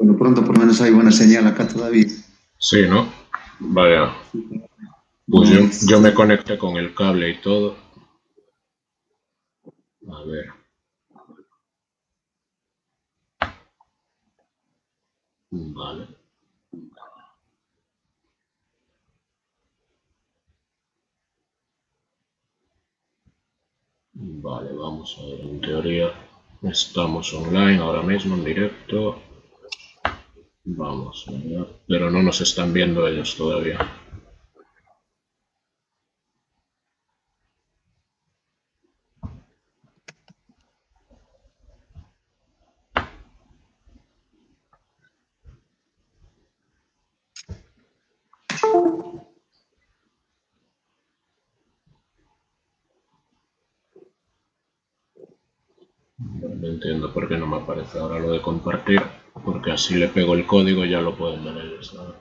Bueno, pronto por lo menos hay buena señal acá todavía. Sí, ¿no? Vaya, pues No yo es... me conecté con el cable y todo. A ver, vale. Vale, vamos a ver, en teoría estamos online ahora mismo en directo. Vamos a ver, pero no nos están viendo ellos todavía. No entiendo por qué no me aparece ahora lo de compartir, porque así le pego el código y ya lo pueden ver ellos, ¿no?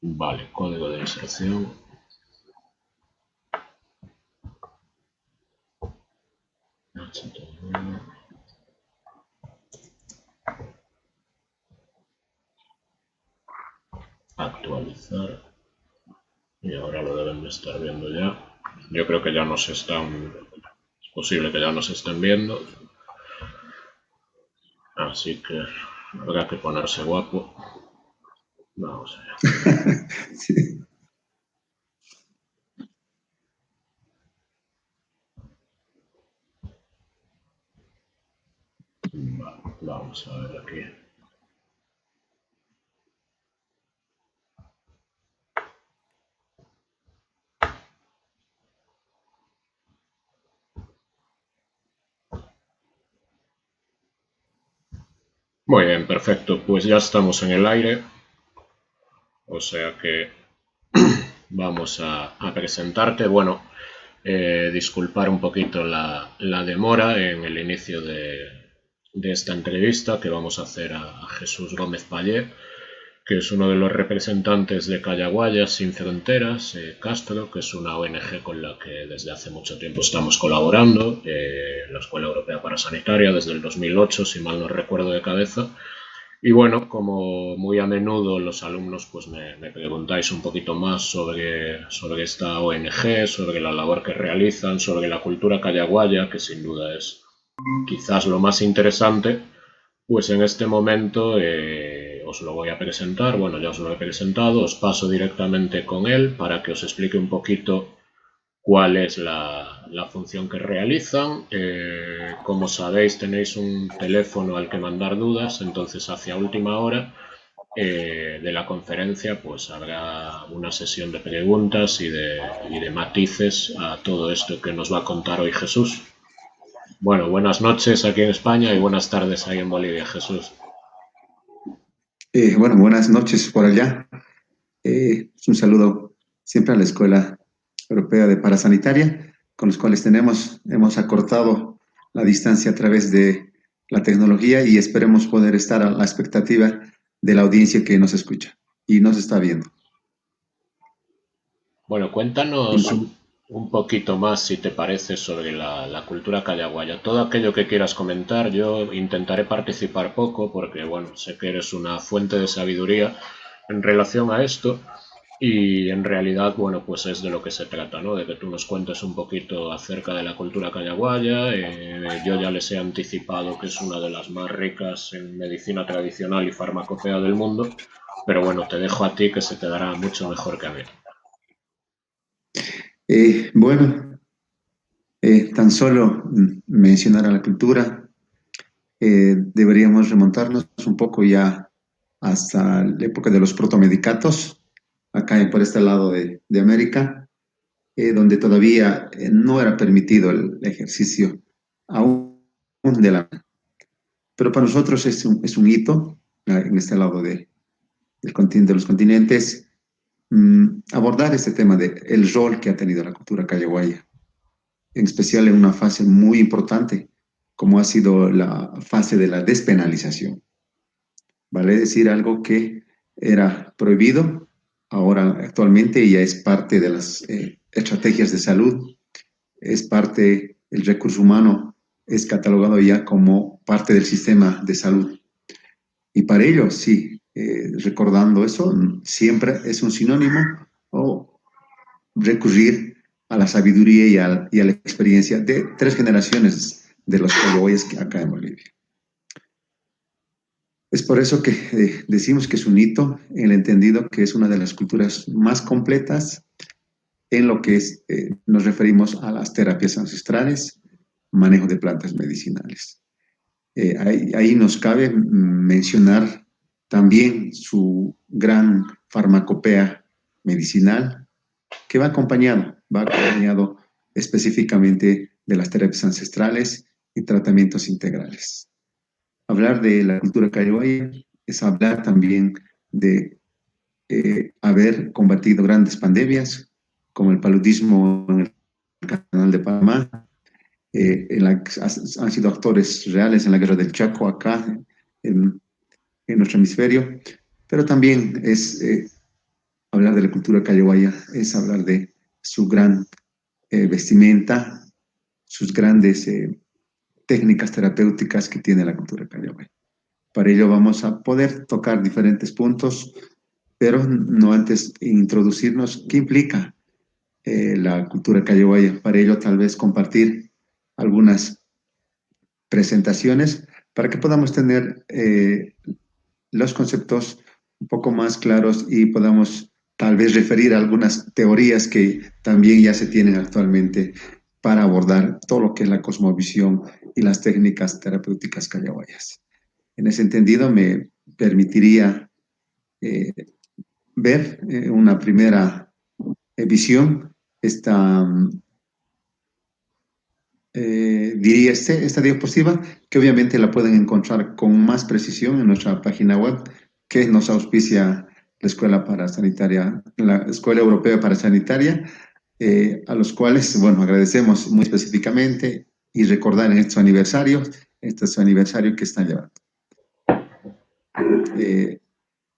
Vale, código de inserción. HTML. Actualizar. Y ahora lo deben de estar viendo ya. Yo creo que ya nos están... Es posible que ya nos estén viendo. Así que habrá que ponerse guapo. Vamos allá. Sí. Vale, vamos a ver aquí. Muy bien, perfecto. Pues ya estamos en el aire. O sea que vamos a presentarte. Bueno, disculpar un poquito la demora en el inicio de esta entrevista que vamos a hacer a Jesús Gómez Pallé, que es uno de los representantes de Callaguayas Sin Fronteras, Castro, que es una ONG con la que desde hace mucho tiempo estamos colaborando, la Escuela Europea Parasanitaria, desde el 2008, si mal no recuerdo de cabeza. Y bueno, como muy a menudo los alumnos pues me preguntáis un poquito más sobre esta ONG, sobre la labor que realizan, sobre la cultura callaguaya, que sin duda es quizás lo más interesante, pues en este momento os lo voy a presentar. Bueno, ya os lo he presentado, os paso directamente con él para que os explique un poquito cuál es la función que realizan. Como sabéis, tenéis un teléfono al que mandar dudas, entonces hacia última hora de la conferencia pues habrá una sesión de preguntas y de matices a todo esto que nos va a contar hoy Jesús. Bueno, buenas noches aquí en España y buenas tardes ahí en Bolivia, Jesús. Bueno, buenas noches por allá. Un saludo siempre a la Escuela Europea de Parasanitaria, con los cuales hemos acortado la distancia a través de la tecnología y esperemos poder estar a la expectativa de la audiencia que nos escucha y nos está viendo. Bueno, cuéntanos un poquito más, si te parece, sobre la cultura callaguaya. Todo aquello que quieras comentar, yo intentaré participar poco porque, bueno, sé que eres una fuente de sabiduría en relación a esto y en realidad, bueno, pues es de lo que se trata, ¿no? De que tú nos cuentes un poquito acerca de la cultura callaguaya. Yo ya les he anticipado que es una de las más ricas en medicina tradicional y farmacopea del mundo, pero bueno, te dejo a ti que se te dará mucho mejor que a mí. Bueno, tan solo mencionar a la cultura, deberíamos remontarnos un poco ya hasta la época de los protomedicatos, acá por este lado de América, donde todavía no era permitido el ejercicio aún de la... Pero para nosotros es un hito en este lado de los continentes, abordar este tema de el rol que ha tenido la cultura callaguaya, en especial en una fase muy importante, como ha sido la fase de la despenalización. Vale decir algo que era prohibido, ahora actualmente ya es parte de las estrategias de salud, es parte del recurso humano es catalogado ya como parte del sistema de salud. Y para ello, sí, recordando eso, siempre es un sinónimo o recurrir a la sabiduría y a la experiencia de 3 generaciones de los Callahuayas acá en Bolivia. Es por eso que decimos que es un hito en el entendido que es una de las culturas más completas en lo que es, nos referimos a las terapias ancestrales, manejo de plantas medicinales. Ahí nos cabe mencionar también su gran farmacopea medicinal, que va acompañado específicamente de las terapias ancestrales y tratamientos integrales. Hablar de la cultura callawaya es hablar también de haber combatido grandes pandemias, como el paludismo en el canal de Panamá, han sido actores reales en la guerra del Chaco acá, en, en nuestro hemisferio, pero también es hablar de la cultura callawaya, es hablar de su gran vestimenta, sus grandes técnicas terapéuticas que tiene la cultura callawaya. Para ello vamos a poder tocar diferentes puntos, pero no antes introducirnos qué implica la cultura callawaya. Para ello tal vez compartir algunas presentaciones para que podamos tener los conceptos un poco más claros y podamos tal vez referir a algunas teorías que también ya se tienen actualmente para abordar todo lo que es la cosmovisión y las técnicas terapéuticas callawayas. En ese entendido, me permitiría eh, ver una primera visión, esta, diría esta diapositiva, que obviamente la pueden encontrar con más precisión en nuestra página web, que nos auspicia la Escuela Parasanitaria, la Escuela Europea Parasanitaria, a los cuales, bueno, agradecemos muy específicamente y recordar en este es su aniversario que están llevando.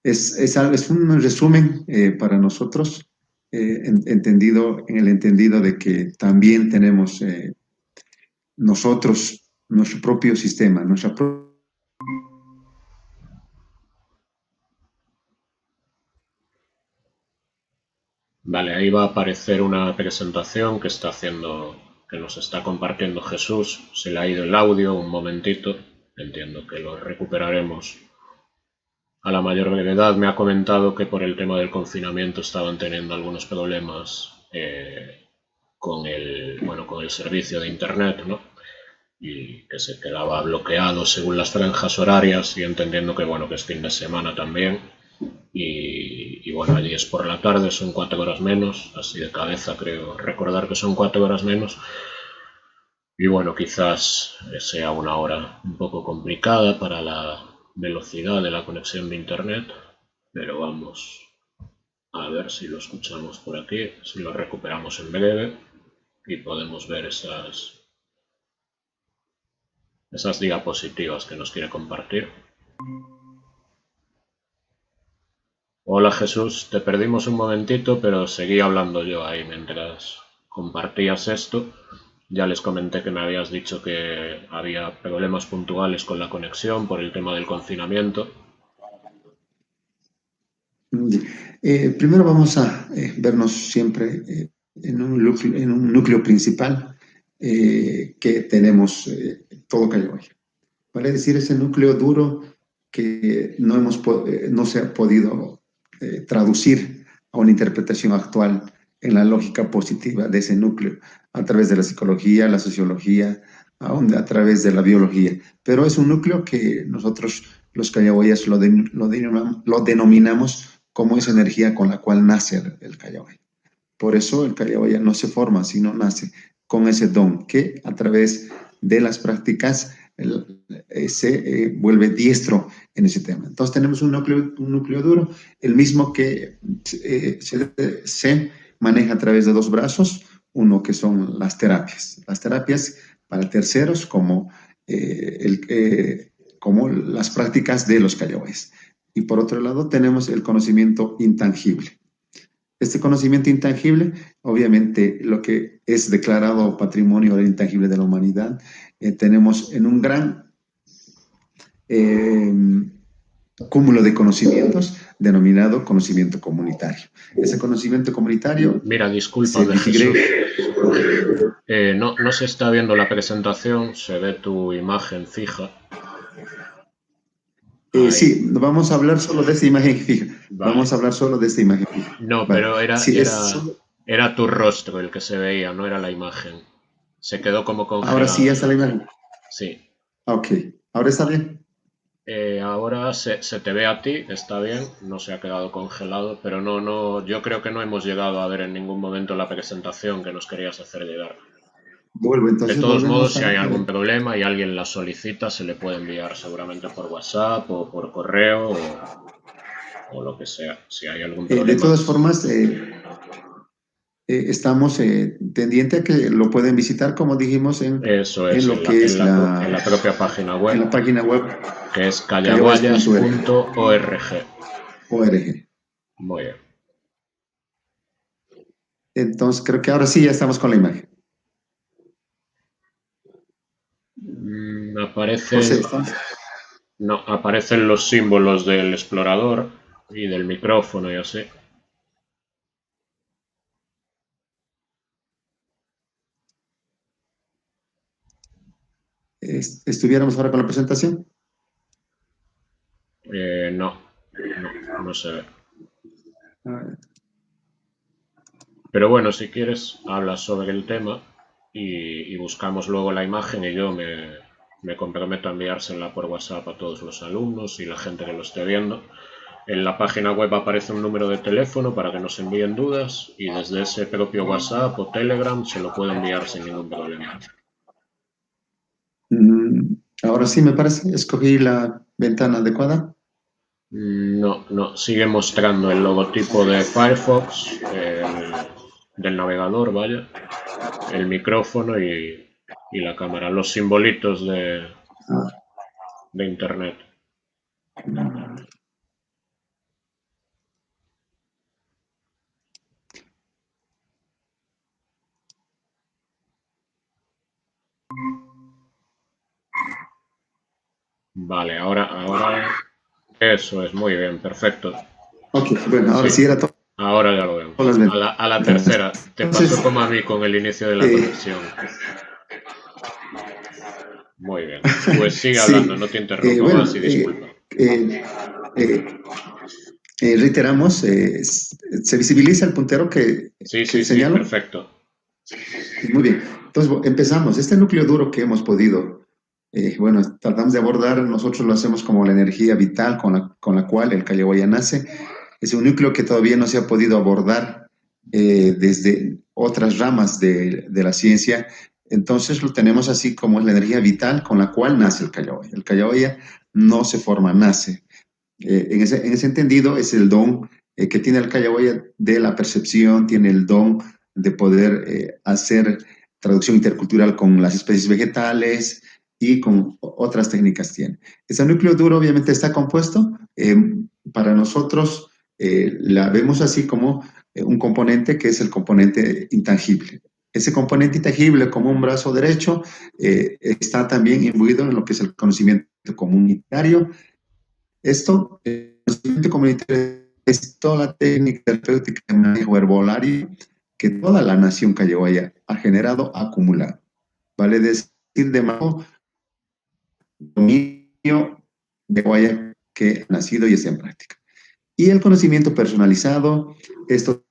Es un resumen para nosotros, en el entendido de que también tenemos nosotros nuestro propio sistema, nuestra propia. Vale, ahí va a aparecer una presentación que está haciendo, que nos está compartiendo Jesús. Se le ha ido el audio un momentito. Entiendo que lo recuperaremos a la mayor brevedad. Me ha comentado que por el tema del confinamiento estaban teniendo algunos problemas con el servicio de internet, ¿no? Y que se quedaba bloqueado según las franjas horarias y entendiendo que bueno, que es fin de semana también. Y bueno, allí es por la tarde, son 4 horas menos, así de cabeza creo recordar que son 4 horas menos. Y bueno, quizás sea una hora un poco complicada para la velocidad de la conexión de internet, pero vamos a ver si lo escuchamos por aquí, si lo recuperamos en breve y podemos ver esas diapositivas que nos quiere compartir. Hola Jesús, te perdimos un momentito, pero seguí hablando yo ahí mientras compartías esto. Ya les comenté que me habías dicho que había problemas puntuales con la conexión por el tema del confinamiento. Primero vamos a vernos siempre en un núcleo principal que tenemos todo Callaway. Vale decir, ese núcleo duro que no se ha podido traducir a una interpretación actual en la lógica positiva de ese núcleo, a través de la psicología, la sociología, a través de la biología. Pero es un núcleo que nosotros, los callahuayas, lo denominamos como esa energía con la cual nace el callahuay. Por eso el callahuaya no se forma, sino nace con ese don que a través de las prácticas se vuelve diestro en ese tema. Entonces tenemos un núcleo duro, el mismo que se maneja a través de 2 brazos, uno que son las terapias para terceros como las prácticas de los callahuayas. Y por otro lado tenemos el conocimiento intangible. este conocimiento intangible, obviamente lo que es declarado patrimonio intangible de la humanidad, tenemos en un gran eh, cúmulo de conocimientos denominado conocimiento comunitario. Ese conocimiento comunitario Mira, se discúlpame, digrega. Jesús. No se está viendo la presentación, se ve tu imagen fija. Ahí, Sí, vamos a hablar solo de esta imagen fija. vale. Vamos a hablar solo de esta imagen fija. No, Vale. pero Sí, es solo... era tu rostro el que se veía, no era la imagen. Se quedó como Ahora sí ya congelada está la la... imagen. Sí. Ok, ahora está bien. Ahora se te ve a ti, está bien, no se ha quedado congelado, pero yo creo que no hemos llegado a ver en ningún momento la presentación que nos querías hacer llegar. Vuelvo, De entonces todos modos, volvemos si a... hay algún problema y alguien la solicita, se le puede enviar seguramente por WhatsApp o por correo o lo que sea. Si hay algún de problema, todas formas, estamos tendiente a que lo pueden visitar, como dijimos, eso en es, lo que es en la propia página en web, la página web que es callaguayas.org. callaguayas.org. Muy bien. Entonces, creo que ahora sí ya estamos con la imagen. Aparecen, José, ¿estamos? no, aparecen los símbolos del explorador y del micrófono y así. Estuviéramos ahora con la presentación. No se ve. A ver. Pero bueno, si quieres, hablas sobre el tema y buscamos luego la imagen y me comprometo a enviársela por WhatsApp a todos los alumnos y la gente que lo esté viendo. En la página web aparece un número de teléfono para que nos envíen dudas y desde ese propio WhatsApp o Telegram se lo puede enviar sin ningún problema. Ahora sí me parece, escogí la ventana adecuada. No, sigue mostrando el logotipo de Firefox, del navegador, vaya, el micrófono y la cámara, los simbolitos de Internet. Vale, ahora eso es muy bien, perfecto. Ok, bueno, ahora Sí, sí era todo. ahora ya lo vemos. Las A la ventanas. tercera, te pasó Entonces, como a mí con el inicio de la eh, conexión. Muy bien. Pues sigue hablando, sí, no te interrumpo más bueno, y disculpa. eh, eh, reiteramos, se visibiliza el puntero Sí, que sí, sí, señalo. perfecto. Muy bien, entonces empezamos. Este núcleo duro que hemos podido, bueno, tratamos de abordar, nosotros lo hacemos como la energía vital con la cual el Callahuaya nace. Es un núcleo que todavía no se ha podido abordar desde otras ramas de la ciencia. Entonces lo tenemos así como la energía vital con la cual nace el Callahuaya. El Callahuaya no se forma, nace. En ese entendido es el don que tiene el Callahuaya de la percepción, tiene el don de poder hacer traducción intercultural con las especies vegetales y con otras técnicas tiene. Ese núcleo duro obviamente está compuesto, para nosotros la vemos así como un componente que es el componente intangible. Ese componente intangible como un brazo derecho está también imbuido en lo que es el conocimiento comunitario. Esto, el conocimiento comunitario es toda la técnica terapéutica de manejo herbolario que toda la nación callahuaya ha generado, ha acumulado. Vale decir, de manejo dominio de Guaya que ha nacido y está en práctica. Y el conocimiento personalizado, esto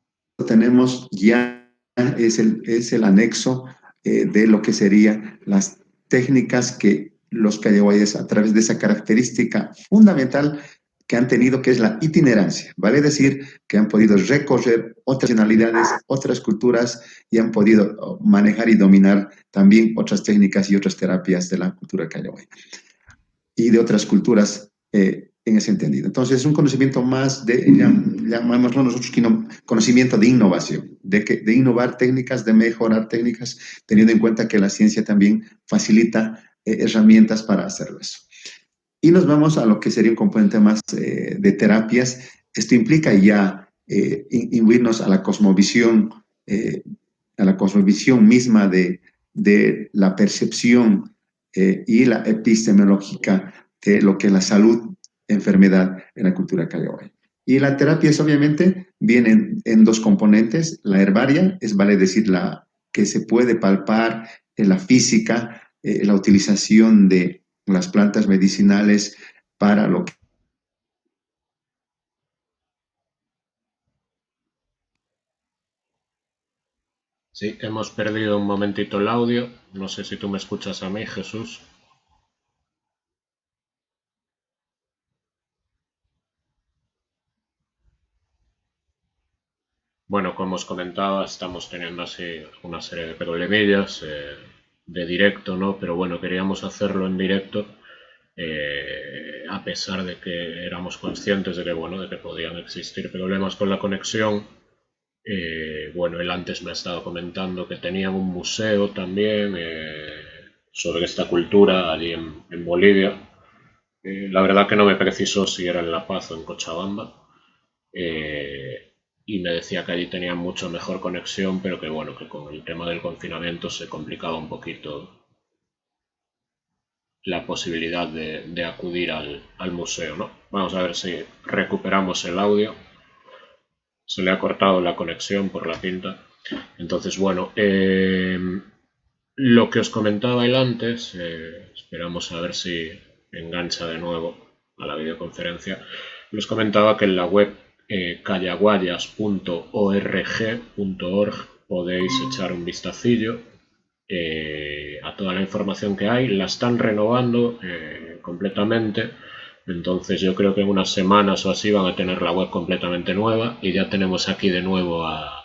tenemos ya, es el anexo de lo que serían las técnicas que los callahuayas, a través de esa característica fundamental que han tenido, que es la itinerancia, vale decir que han podido recorrer otras nacionalidades, otras culturas y han podido manejar y dominar también otras técnicas y otras terapias de la cultura callahuaya y de otras culturas en ese entendido. Entonces, es un conocimiento más de, llamamos nosotros conocimiento de innovación, de innovar técnicas, de mejorar técnicas, teniendo en cuenta que la ciencia también facilita herramientas para hacerlo eso. Y nos vamos a lo que sería un componente más de terapias. Esto implica ya imbuirnos a la cosmovisión misma de la percepción y la epistemológica de lo que es la salud, enfermedad en la cultura callahuay. Y la terapia es obviamente viene en dos componentes. La herbaria es, vale decir, la que se puede palpar en la física, la utilización de las plantas medicinales para lo que... Sí, hemos perdido un momentito el audio. No sé si tú me escuchas a mí, Jesús. Bueno, como os comentaba, estamos teniendo así una serie de problemillas de directo, ¿no? Pero bueno, queríamos hacerlo en directo a pesar de que éramos conscientes de que, bueno, de que podían existir problemas con la conexión. Bueno, él antes me ha estado comentando que tenían un museo también sobre esta cultura allí en Bolivia. La verdad que no me precisó si era en La Paz o en Cochabamba. Eh, y me decía que allí tenían mucho mejor conexión, pero que bueno, que con el tema del confinamiento se complicaba un poquito la posibilidad de acudir al museo, ¿no? Vamos a ver si recuperamos el audio. Se le ha cortado la conexión por la pinta. Entonces, bueno, lo que os comentaba él antes, esperamos a ver si engancha de nuevo a la videoconferencia. Les comentaba que en la web callaguayas.org podéis echar un vistacillo a toda la información que hay. La están renovando completamente. Entonces yo creo que en unas semanas o así van a tener la web completamente nueva y ya tenemos aquí de nuevo a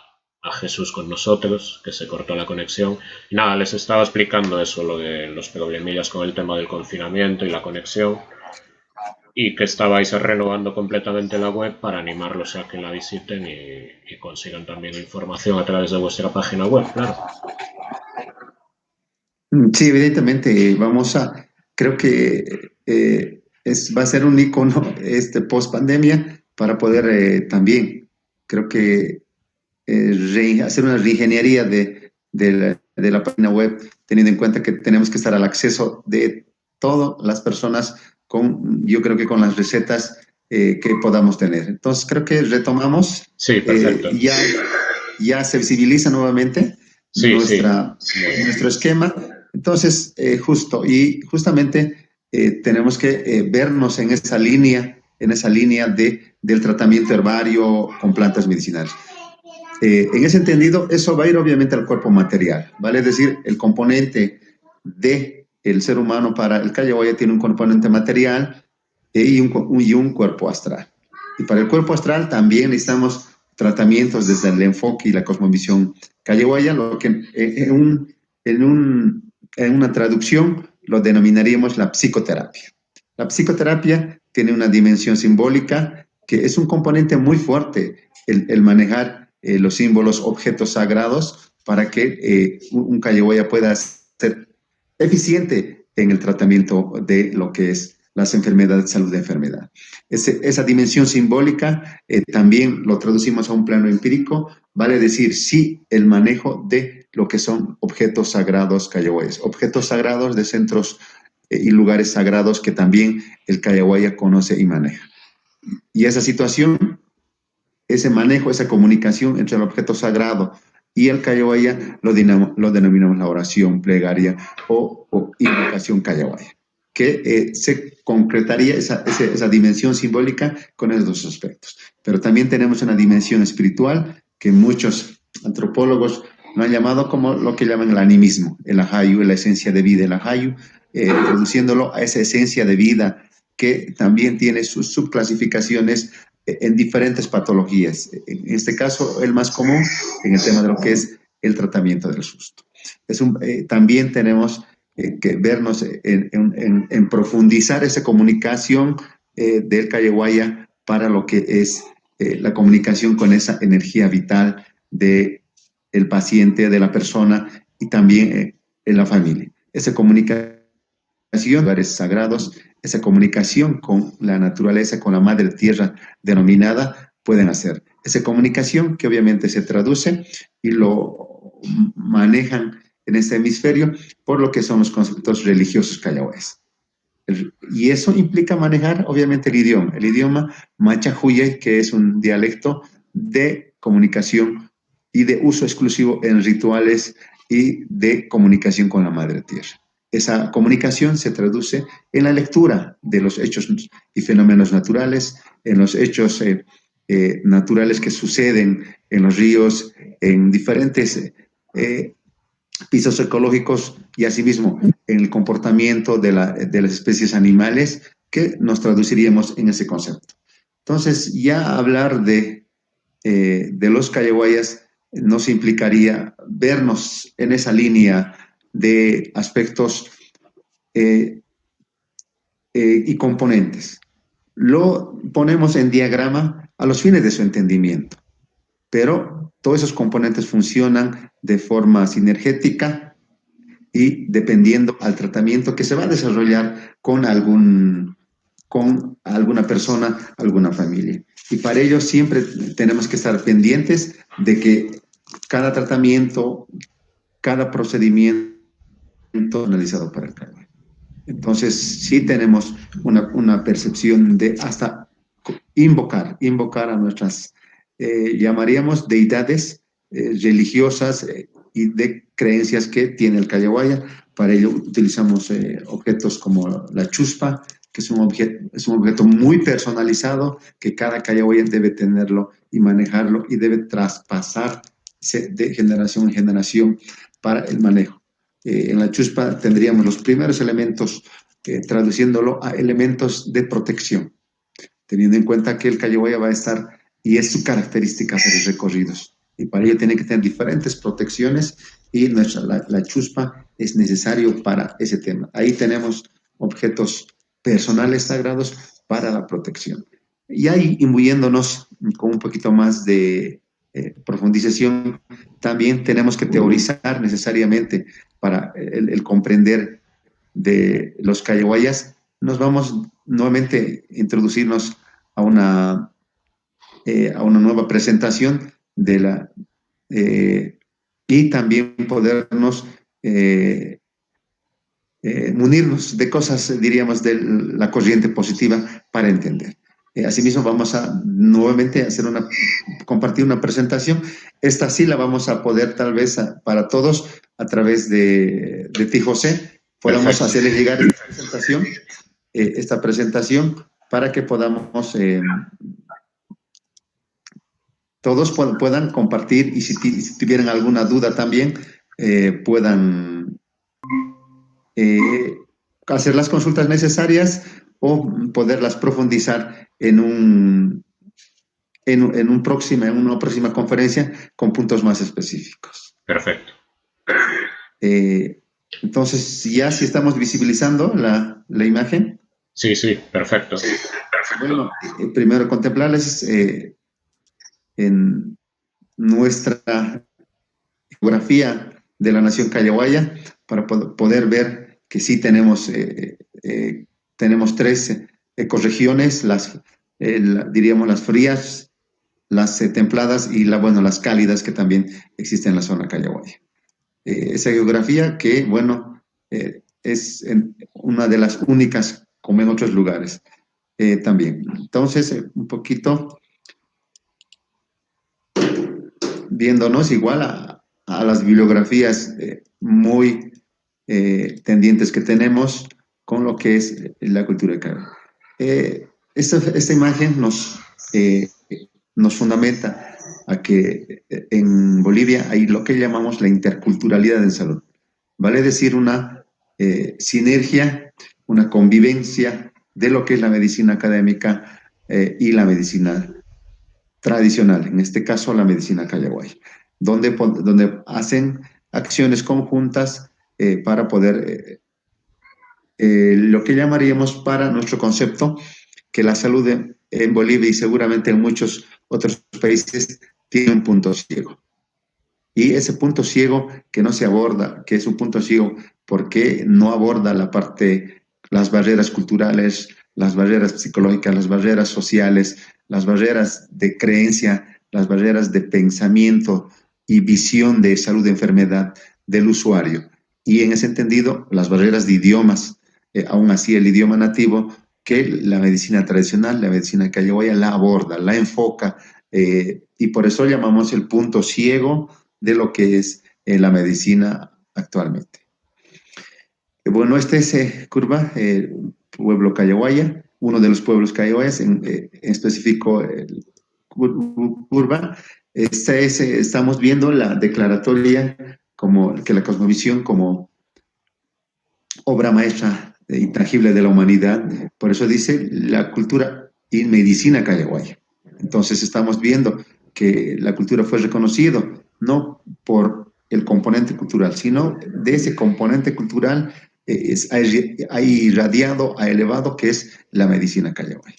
Jesús con nosotros, que se cortó la conexión. Y nada, les estaba explicando eso, lo de los problemillas con el tema del confinamiento y la conexión, y que estabais renovando completamente la web para animarlos a que la visiten y consigan también información a través de vuestra página web, claro. Sí, evidentemente, creo que va a ser un icono este post pandemia para poder también, creo que hacer una reingeniería de la página web, teniendo en cuenta que tenemos que estar al acceso de todas las personas yo creo que con las recetas que podamos tener. Entonces, creo que retomamos, Sí, perfecto. ya se visibiliza nuevamente Sí, sí. nuestro esquema. Entonces, justamente tenemos que vernos en esa línea del tratamiento herbario con plantas medicinales. En ese entendido, eso va a ir obviamente al cuerpo material, ¿vale? Es decir, el componente del ser humano para el Callahuaya tiene un componente material y un cuerpo astral. Y para el cuerpo astral también necesitamos tratamientos desde el enfoque y la cosmovisión Callahuaya, lo que en una traducción lo denominaríamos la psicoterapia. La psicoterapia tiene una dimensión simbólica que es un componente muy fuerte, el manejar los símbolos, objetos sagrados, para que un Callahuaya pueda ser eficiente en el tratamiento de lo que es las enfermedades, salud de enfermedad. Esa dimensión simbólica también lo traducimos a un plano empírico, vale decir, sí, el manejo de lo que son objetos sagrados callahuayas, objetos sagrados de centros y lugares sagrados que también el Callahuaya conoce y maneja. Y esa situación, ese manejo, esa comunicación entre el objeto sagrado y el Callahuaya lo denominamos la oración plegaria o invocación Callahuaya, que se concretaría esa dimensión simbólica con esos dos aspectos. Pero también tenemos una dimensión espiritual que muchos antropólogos lo han llamado como lo que llaman el animismo, el ajayu, la esencia de vida, el ajayu, reduciéndolo a esa esencia de vida que también tiene sus subclasificaciones en diferentes patologías. En este caso, el más común en el tema de lo que es el tratamiento del susto. También tenemos que vernos en profundizar esa comunicación del Callahuaya para lo que es la comunicación con esa energía vital del paciente, de la persona y también en la familia. Esa comunicación, lugares sagrados, esa comunicación con la naturaleza, con la madre tierra denominada, pueden hacer. Esa comunicación que obviamente se traduce y lo manejan en este hemisferio por lo que son los conceptos religiosos callahues. Y eso implica manejar, obviamente, el idioma Machajuye, que es un dialecto de comunicación y de uso exclusivo en rituales y de comunicación con la Madre Tierra. Esa comunicación se traduce en la lectura de los hechos y fenómenos naturales, en los hechos naturales que suceden en los ríos, en diferentes pisos ecológicos y asimismo en el comportamiento de las especies animales que nos traduciríamos en ese concepto. Entonces, ya hablar de los callahuayas nos implicaría vernos en esa línea de aspectos eh, y componentes. Lo ponemos en diagrama a los fines de su entendimiento, pero todos esos componentes funcionan de forma sinergética y dependiendo al tratamiento que se va a desarrollar con alguna persona, alguna familia. Y para ello siempre tenemos que estar pendientes de que cada tratamiento, cada procedimiento analizado para el cáncer. Entonces, sí tenemos una percepción de hasta invocar a nuestras, llamaríamos deidades religiosas y de creencias que tiene el Callahuaya. Para ello utilizamos objetos como la chuspa, que es un objeto muy personalizado, que cada Callahuaya debe tenerlo y manejarlo y debe traspasarse de generación en generación para el manejo. En la chuspa tendríamos los primeros elementos, traduciéndolo a elementos de protección, teniendo en cuenta que el Callahuaya va a estar, y es su característica hacer los recorridos. Y para ello tiene que tener diferentes protecciones y la chuspa es necesario para ese tema. Ahí tenemos objetos personales sagrados para la protección. Y ahí, imbuyéndonos con un poquito más de profundización, también tenemos que teorizar necesariamente para el comprender de los callahuayas. Nos vamos nuevamente a introducirnos a una nueva presentación de y también podernos munirnos de cosas, diríamos, de la corriente positiva para entender. Asimismo, vamos a nuevamente compartir una presentación. Esta sí la vamos a poder, tal vez, para todos, a través de ti, José, podamos hacerles llegar esta presentación para que podamos todos puedan compartir y si tuvieran alguna duda también puedan hacer las consultas necesarias o poderlas profundizar en una próxima conferencia con puntos más específicos. Perfecto. Entonces, ya si estamos visibilizando la imagen. Sí, sí, perfecto. Bueno, primero contemplarles en nuestra geografía de la nación Callahuaya para poder ver que sí tenemos, tenemos tres ecorregiones, diríamos las frías, las templadas y las cálidas que también existen en la zona Callahuaya. Esa geografía que, bueno, es una de las únicas como en otros lugares también. Entonces, un poquito viéndonos igual a las bibliografías muy tendientes que tenemos con lo que es la cultura de Cabo. Esta imagen nos fundamenta a que en Bolivia hay lo que llamamos la interculturalidad en salud. Vale decir una sinergia, una convivencia de lo que es la medicina académica y la medicina tradicional, en este caso la medicina Callaguay, donde hacen acciones conjuntas para poder, lo que llamaríamos para nuestro concepto, que la salud en Bolivia y seguramente en muchos otros países tiene un punto ciego. Y ese punto ciego que no se aborda, que es un punto ciego porque no aborda la parte, las barreras culturales, las barreras psicológicas, las barreras sociales, las barreras de creencia, las barreras de pensamiento y visión de salud de enfermedad del usuario. Y en ese entendido, las barreras de idiomas, aún así el idioma nativo, que la medicina tradicional, la medicina callahuaya, la aborda, la enfoca, y por eso llamamos el punto ciego de lo que es la medicina actualmente. Bueno, este es Curva, pueblo callahuaya, uno de los pueblos callahuayas, en específico Curva. Estamos viendo la declaratoria como que la cosmovisión como obra maestra intangible de la humanidad. Por eso dice la cultura y medicina callahuaya. Entonces estamos viendo que la cultura fue reconocido no por el componente cultural, sino de ese componente cultural ha irradiado, ha elevado, que es la medicina callahuaya.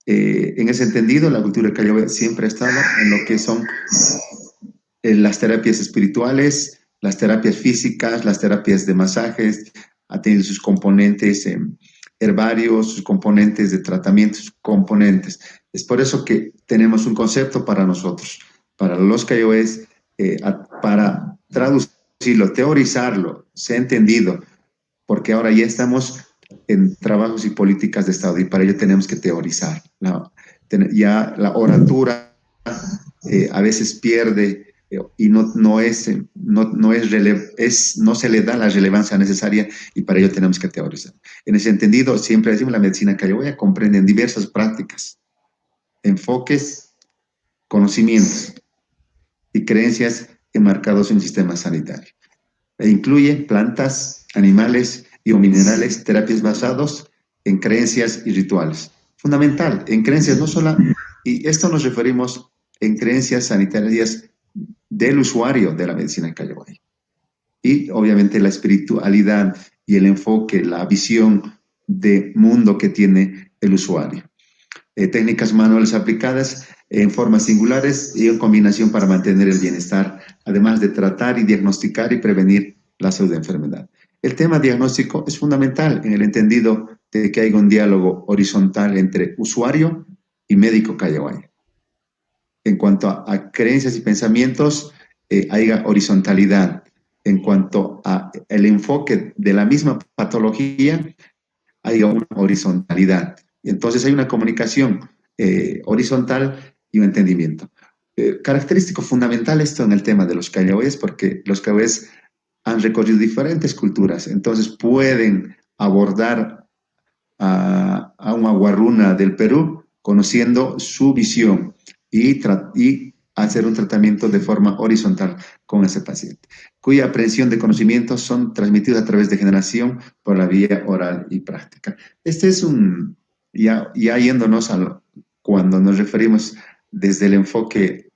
En ese entendido, la cultura callahuaya siempre ha estado en lo que son las terapias espirituales, las terapias físicas, las terapias de masajes, ha tenido sus componentes herbarios, sus componentes de tratamiento, sus componentes. Es por eso que tenemos un concepto para nosotros, para los cayoes, para traducirlo, teorizarlo, se ha entendido, porque ahora ya estamos en trabajos y políticas de Estado y para ello tenemos que teorizar. Ya la oratura a veces pierde y no se le da la relevancia necesaria y para ello tenemos que teorizar. En ese entendido, siempre decimos la medicina callahuaya comprende diversas prácticas, enfoques, conocimientos y creencias enmarcados en un sistema sanitario. E incluye plantas, animales y o minerales, terapias basados en creencias y rituales. Fundamental, en creencias no solo, y esto nos referimos en creencias sanitarias del usuario de la medicina callahuay. Y obviamente la espiritualidad y el enfoque, la visión de mundo que tiene el usuario. Técnicas manuales aplicadas en formas singulares y en combinación para mantener el bienestar, además de tratar y diagnosticar y prevenir la pseudoenfermedad. El tema diagnóstico es fundamental en el entendido de que hay un diálogo horizontal entre usuario y médico callahuay. En cuanto a creencias y pensamientos, hay horizontalidad. En cuanto al enfoque de la misma patología, hay una horizontalidad. Y entonces hay una comunicación horizontal y un entendimiento. Característico fundamental esto en el tema de los callahues, porque los callahues han recorrido diferentes culturas, entonces pueden abordar a una guarruna del Perú conociendo su visión y hacer un tratamiento de forma horizontal con ese paciente, cuya aprehensión de conocimientos son transmitidos a través de generación por la vía oral y práctica. Este es ya yéndonos a cuando nos referimos desde el enfoque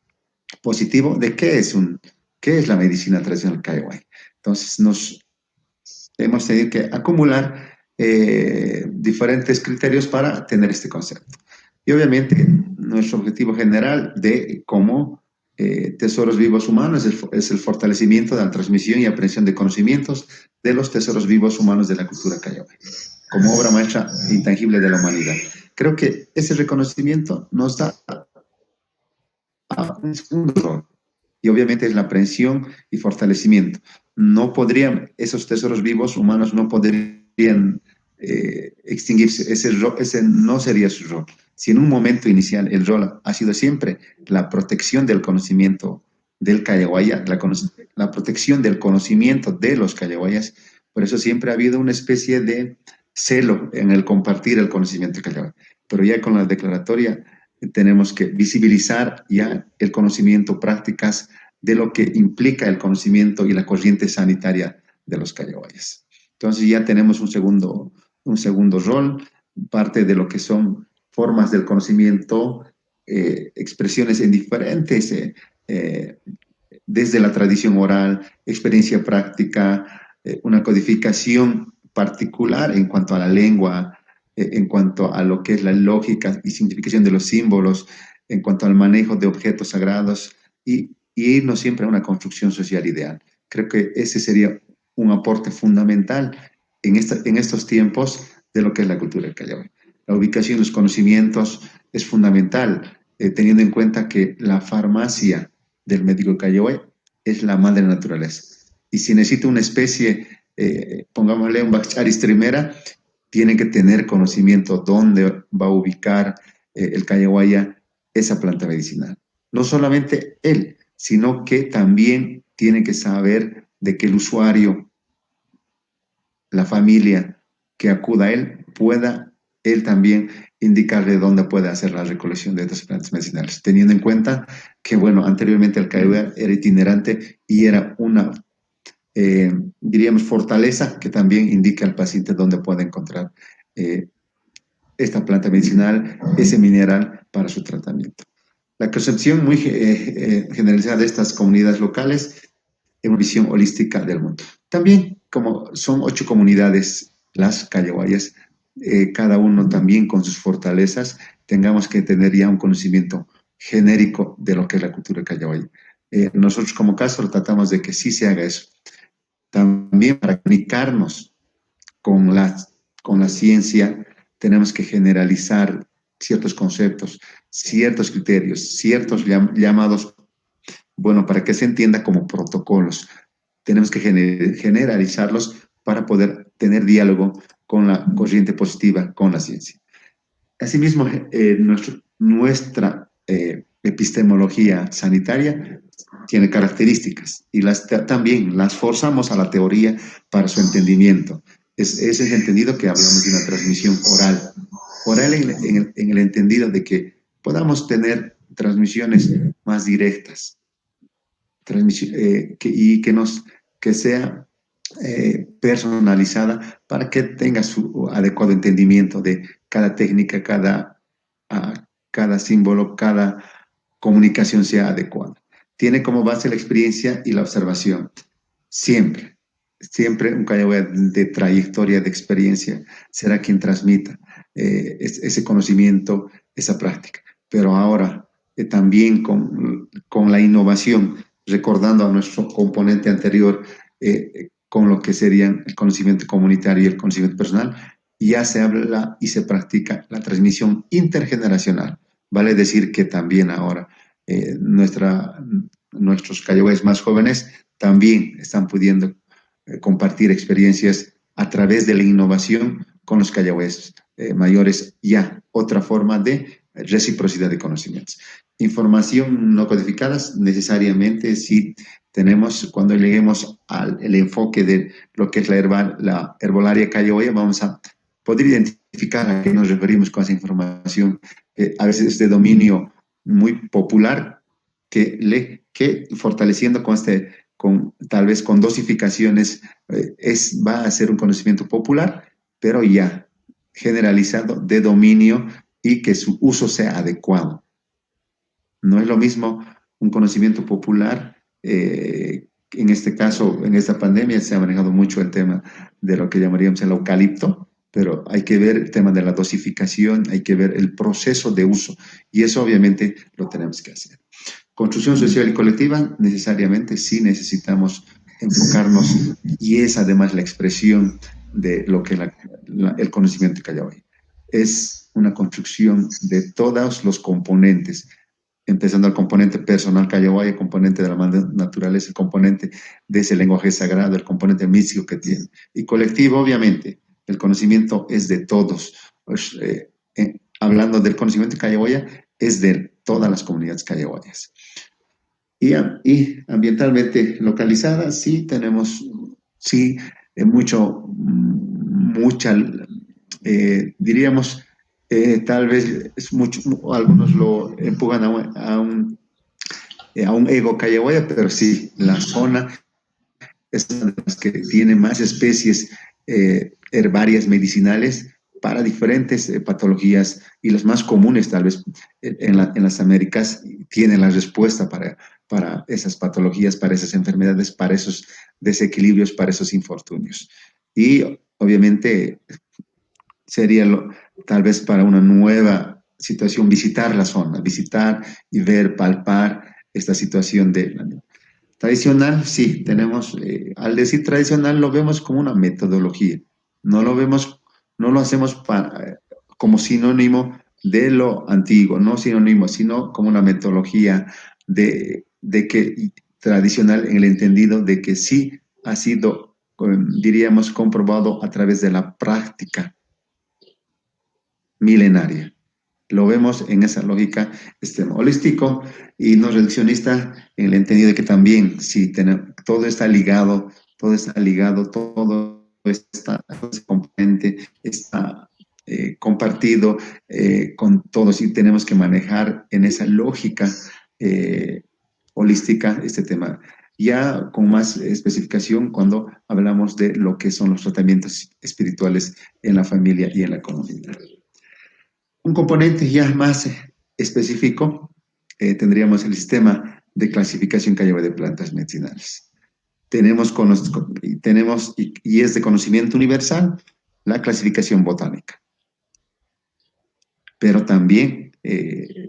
positivo de qué es la medicina tradicional caiguay. Entonces, nos hemos tenido que acumular diferentes criterios para tener este concepto. Y obviamente nuestro objetivo general de cómo tesoros vivos humanos es el fortalecimiento de la transmisión y aprehensión de conocimientos de los tesoros vivos humanos de la cultura callahuay, como obra maestra intangible de la humanidad. Creo que ese reconocimiento nos da un segundo rol, y obviamente es la aprehensión y fortalecimiento. No podrían, esos tesoros vivos humanos no podrían extinguirse, ese no sería su rol. Si en un momento inicial el rol ha sido siempre la protección del conocimiento del callahuaya, la protección del conocimiento de los callahuayas, por eso siempre ha habido una especie de celo en el compartir el conocimiento callahuaya. Pero ya con la declaratoria tenemos que visibilizar ya el conocimiento, prácticas de lo que implica el conocimiento y la corriente sanitaria de los callahuayas. Entonces ya tenemos un segundo rol, parte de lo que son formas del conocimiento, expresiones en diferentes, desde la tradición oral, experiencia práctica, una codificación particular en cuanto a la lengua, en cuanto a lo que es la lógica y significación de los símbolos, en cuanto al manejo de objetos sagrados y irnos siempre a una construcción social ideal. Creo que ese sería un aporte fundamental en estos tiempos de lo que es la cultura del Callao. La ubicación de los conocimientos es fundamental, teniendo en cuenta que la farmacia del médico Cayoe es la madre naturaleza. Y si necesita una especie, pongámosle un Baccharis trimera, tiene que tener conocimiento dónde va a ubicar el cayahuaya esa planta medicinal. No solamente él, sino que también tiene que saber de que el usuario, la familia que acuda a él, pueda él también indicarle dónde puede hacer la recolección de estas plantas medicinales, teniendo en cuenta que, bueno, anteriormente el cayahuaya era itinerante y era una, diríamos, fortaleza que también indica al paciente dónde puede encontrar eh, esta planta medicinal, ese mineral para su tratamiento. La concepción muy generalizada de estas comunidades locales es una visión holística del mundo. También, como son 8 comunidades, las callahuayas, cada uno también con sus fortalezas, tengamos que tener ya un conocimiento genérico de lo que es la cultura callahuaya. Nosotros como caso tratamos de que sí se haga eso. También para comunicarnos con con la ciencia tenemos que generalizar ciertos conceptos, ciertos criterios, ciertos llamados, bueno, para que se entienda como protocolos. Tenemos que generalizarlos para poder tener diálogo con la corriente positiva, con la ciencia. Asimismo, nuestra epistemología sanitaria tiene características y también las forzamos a la teoría para su entendimiento. Ese es entendido que hablamos de una transmisión oral. Oral en el entendido de que podamos tener transmisiones más directas que sea personalizada para que tenga su adecuado entendimiento de cada técnica, cada símbolo, cada comunicación sea adecuada. Tiene como base la experiencia y la observación. Siempre, siempre un callahuaya de trayectoria, de experiencia, será quien transmita ese conocimiento, esa práctica. Pero ahora, también con la innovación, recordando a nuestro componente anterior, con lo que serían el conocimiento comunitario y el conocimiento personal, ya se habla y se practica la transmisión intergeneracional. Vale decir que también ahora nuestros callahuayas más jóvenes también están pudiendo compartir experiencias a través de la innovación con los callahuayas mayores, ya otra forma de reciprocidad de conocimientos. Información no codificadas, necesariamente sí tenemos, cuando lleguemos al el enfoque de lo que es la herbolaria callahuaya, vamos a poder identificar a qué nos referimos con esa información, a veces es de dominio muy popular, que fortaleciendo tal vez con dosificaciones, va a ser un conocimiento popular, pero ya generalizado de dominio y que su uso sea adecuado. No es lo mismo un conocimiento popular, en este caso, en esta pandemia se ha manejado mucho el tema de lo que llamaríamos el eucalipto, pero hay que ver el tema de la dosificación, hay que ver el proceso de uso, y eso obviamente lo tenemos que hacer. Construcción social y colectiva, necesariamente sí necesitamos enfocarnos, y es además la expresión de lo que el conocimiento que hay hoy. Es una construcción de todos los componentes, empezando al componente personal Callahuay, el componente de la naturaleza, el componente de ese lenguaje sagrado, el componente místico que tiene. Y colectivo, obviamente, el conocimiento es de todos. Pues, hablando del conocimiento de Callahuaya, es de todas las comunidades callahuayas. Y ambientalmente localizada, sí tenemos, sí, mucha, diríamos, tal vez es mucho, algunos lo empujan a un ego callahuaya, pero sí, la zona es una de las que tiene más especies herbarias medicinales para diferentes patologías, y las más comunes tal vez en las Américas tienen la respuesta para esas patologías, para esas enfermedades, para esos desequilibrios, para esos infortunios. Y obviamente sería tal vez para una nueva situación visitar la zona, visitar y ver, palpar esta situación de tradicional. Sí, tenemos, al decir tradicional lo vemos como una metodología, no lo vemos, no lo hacemos como sinónimo de lo antiguo, no sinónimo, sino como una metodología de que tradicional en el entendido de que sí ha sido, diríamos, comprobado a través de la práctica milenaria. Lo vemos en esa lógica holístico y no reduccionista en el entendido de que también sí, todo está ligado, todo está, todo ese componente está compartido con todos y tenemos que manejar en esa lógica eh, holística este tema. Ya con más especificación cuando hablamos de lo que son los tratamientos espirituales en la familia y en la comunidad. Un componente ya más específico, tendríamos el sistema de clasificación que lleva de plantas medicinales. Tenemos y es de conocimiento universal la clasificación botánica. Pero también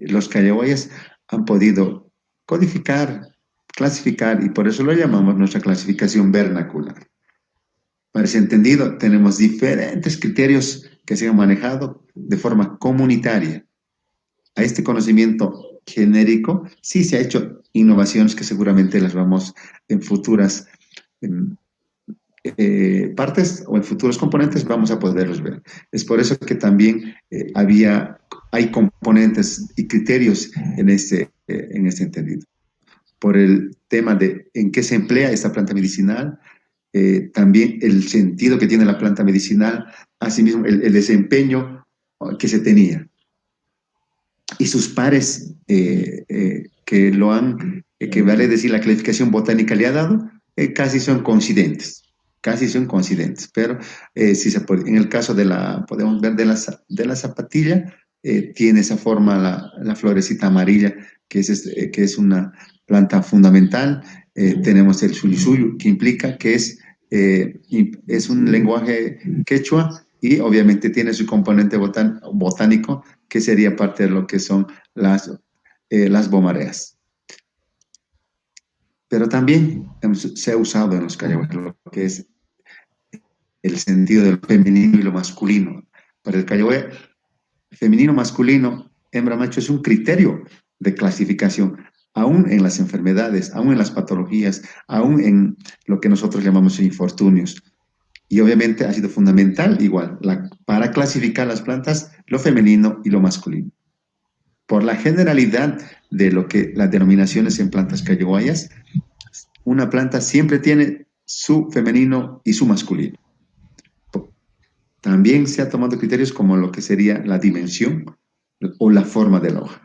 los callahuayas han podido codificar, clasificar, y por eso lo llamamos nuestra clasificación vernacular. Para ese entendido, tenemos diferentes criterios que se han manejado de forma comunitaria. A este conocimiento genérico sí se ha hecho innovaciones que seguramente las vamos en futuras partes o en futuros componentes vamos a poderlos ver. Es por eso que también hay componentes y criterios en este entendido. Por el tema de en qué se emplea esta planta medicinal, también el sentido que tiene la planta medicinal, asimismo el desempeño que se tenía. Y sus pares que vale decir la clasificación botánica le ha dado, casi son coincidentes, pero si se puede, en el caso podemos ver de la zapatilla, tiene esa forma la florecita amarilla, que es una planta fundamental. Tenemos el sulisuyu, que implica que es un lenguaje quechua y obviamente tiene su componente botánico, que sería parte de lo que son las bomareas. Pero también se ha usado en los callahuayas lo que es el sentido del femenino y lo masculino. Para el callahuay, femenino, masculino, hembra, macho es un criterio de clasificación, aún en las enfermedades, aún en las patologías, aún en lo que nosotros llamamos infortunios. Y obviamente ha sido fundamental igual para clasificar las plantas, lo femenino y lo masculino. Por la generalidad de lo que las denominaciones en plantas callahuayas, una planta siempre tiene su femenino y su masculino. También se ha tomado criterios como lo que sería la dimensión o la forma de la hoja.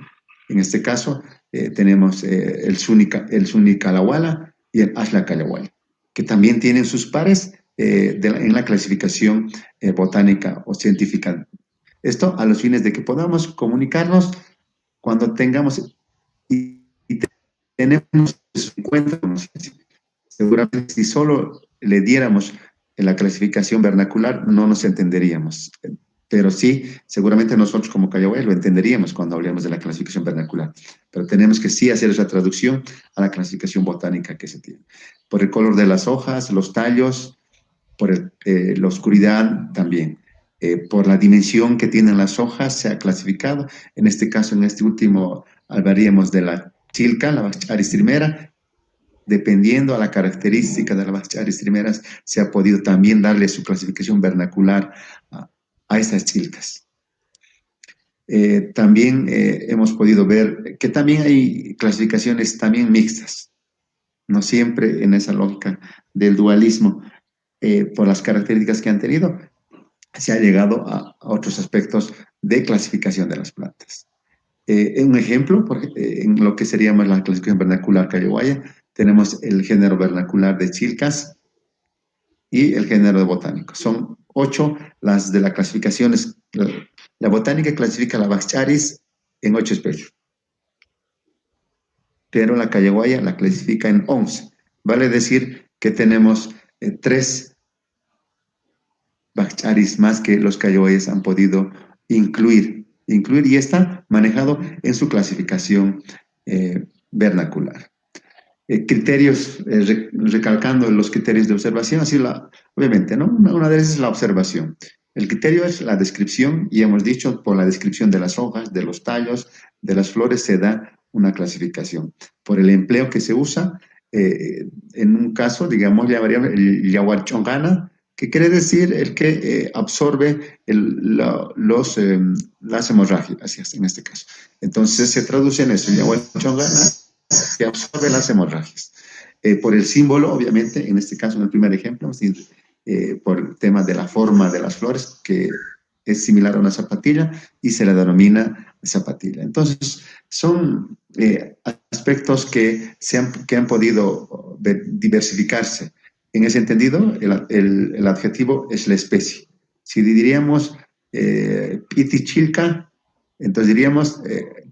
En este caso tenemos el Suni Calawala y el Ashla Calawala, que también tienen sus pares en la clasificación botánica o científica. Esto a los fines de que podamos comunicarnos cuando tengamos y tenemos en cuenta. Seguramente si solo le diéramos en la clasificación vernacular no nos entenderíamos. Pero sí, seguramente nosotros como callahuay lo entenderíamos cuando hablemos de la clasificación vernacular. Pero tenemos que sí hacer esa traducción a la clasificación botánica que se tiene. Por el color de las hojas, los tallos, por la oscuridad también. Por la dimensión que tienen las hojas se ha clasificado. En este caso, en este último, hablaríamos de la chilca, la Baccharis trimera. Dependiendo a la característica de las Baccharis trimeras, se ha podido también darle su clasificación vernacular a estas chilcas. También hemos podido ver que también hay clasificaciones también mixtas, no siempre en esa lógica del dualismo, por las características que han tenido, se ha llegado a otros aspectos de clasificación de las plantas. Un ejemplo, en lo que sería más la clasificación vernacular callahuaya, tenemos el género vernacular de chilcas y el género de botánico. Son 8 las de la clasificación. La botánica clasifica la Baccharis en 8 especies, pero la callahuaya la clasifica en 11. Vale decir que tenemos 3 Baccharis más que los callahuayas han podido incluir y está manejado en su clasificación vernacular. Criterios, recalcando los criterios de observación, así obviamente, ¿no? Una de ellas es la observación. El criterio es la descripción y hemos dicho por la descripción de las hojas, de los tallos, de las flores se da una clasificación. Por el empleo que se usa, en un caso, digamos, llamaríamos el yahuachongana, que quiere decir el que absorbe las hemorragias, en este caso. Entonces se traduce en eso, el yahuachongana que absorbe las hemorragias. Por el símbolo, obviamente, en este caso, en el primer ejemplo, por el tema de la forma de las flores, que es similar a una zapatilla y se la denomina zapatilla. Entonces, son aspectos que han podido diversificarse. En ese entendido, el adjetivo es la especie. Si diríamos piti chilca, entonces diríamos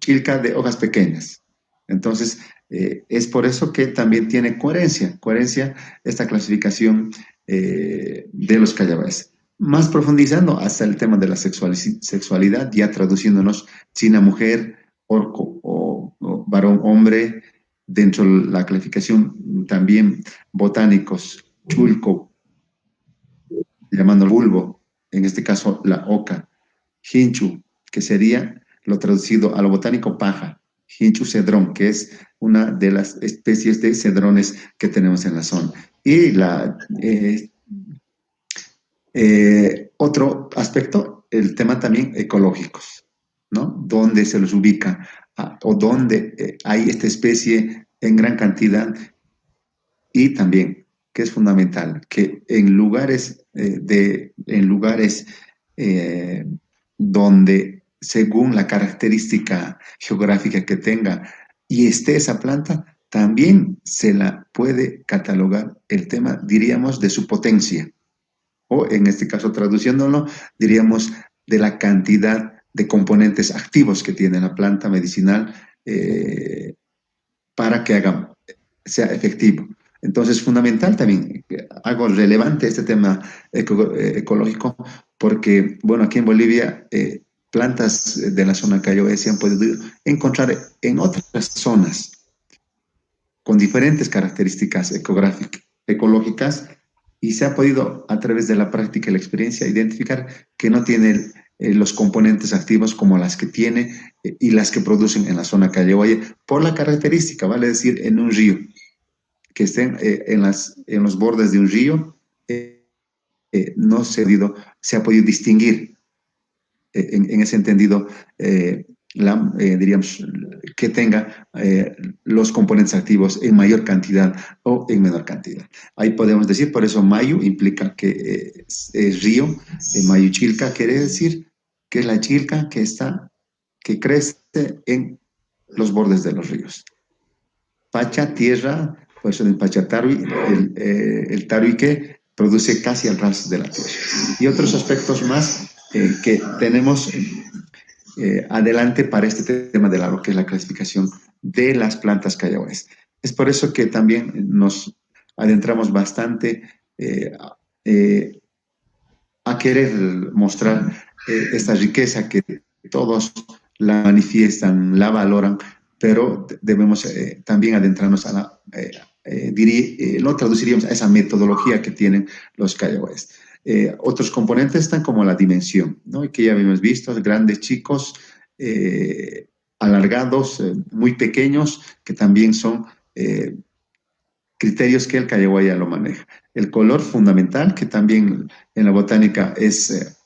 chilca de hojas pequeñas. Entonces, es por eso que también tiene coherencia esta clasificación de los callabaes. Más profundizando hasta el tema de la sexualidad, ya traduciéndonos china mujer, orco o varón hombre, dentro de la clasificación también botánicos, chulco, llamando bulbo, en este caso la oca, hinchu, que sería lo traducido a lo botánico paja, hinchu cedrón, que es una de las especies de cedrones que tenemos en la zona. Y otro aspecto, el tema también ecológicos, ¿no? ¿Dónde se los ubica? O dónde hay esta especie en gran cantidad y también, que es fundamental, que en lugares eh, donde según la característica geográfica que tenga y esté esa planta, también se la puede catalogar el tema, diríamos, de su potencia, o en este caso traduciéndolo, diríamos de la cantidad de componentes activos que tiene la planta medicinal para que sea efectivo. Entonces, fundamental también, algo relevante este tema ecológico, porque, bueno, aquí en Bolivia, plantas de la zona Cayoe se han podido encontrar en otras zonas con diferentes características ecológicas y se ha podido, a través de la práctica y la experiencia, identificar que no tienen los componentes activos como las que tiene y las que producen en la zona Cayoe por la característica, vale decir, en un río que estén en los bordes de un río, no se ha podido distinguir en ese entendido, diríamos, que tenga los componentes activos en mayor cantidad o en menor cantidad. Ahí podemos decir, por eso Mayu implica que es río, Mayu Chilca quiere decir que es la chilca que crece en los bordes de los ríos. Pacha, tierra, por eso en Pachatarui, el tarui que produce casi al ras de la tierra. Y otros aspectos más que tenemos adelante para este tema de lo que es la clasificación de las plantas callahues. Es por eso que también nos adentramos bastante eh, a querer mostrar esta riqueza que todos la manifiestan, la valoran, pero debemos también adentrarnos a lo traduciríamos a esa metodología que tienen los callahues. Otros componentes están como la dimensión, ¿no? Y que ya habíamos visto, grandes, chicos, alargados, muy pequeños, que también son criterios que el Callahuaya lo maneja. El color fundamental, que también en la botánica es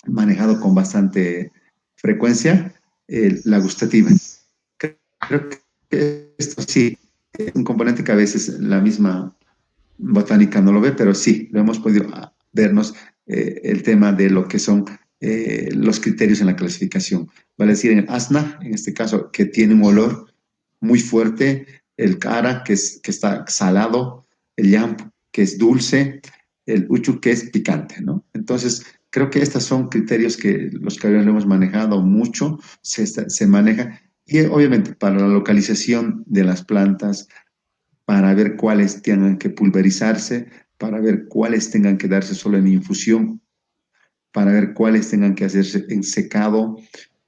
manejado con bastante frecuencia, la gustativa. Creo que esto sí es un componente que a veces la misma botánica no lo ve, pero sí, lo hemos podido vernos el tema de lo que son los criterios en la clasificación. Vale decir, en el asna, en este caso, que tiene un olor muy fuerte, el cara, que está salado, el yamp, que es dulce, el uchu, que es picante, ¿no? Entonces, creo que estos son criterios que los que lo hemos manejado mucho, se maneja, y obviamente para la localización de las plantas, para ver cuáles tengan que pulverizarse, para ver cuáles tengan que darse solo en infusión, para ver cuáles tengan que hacerse en secado,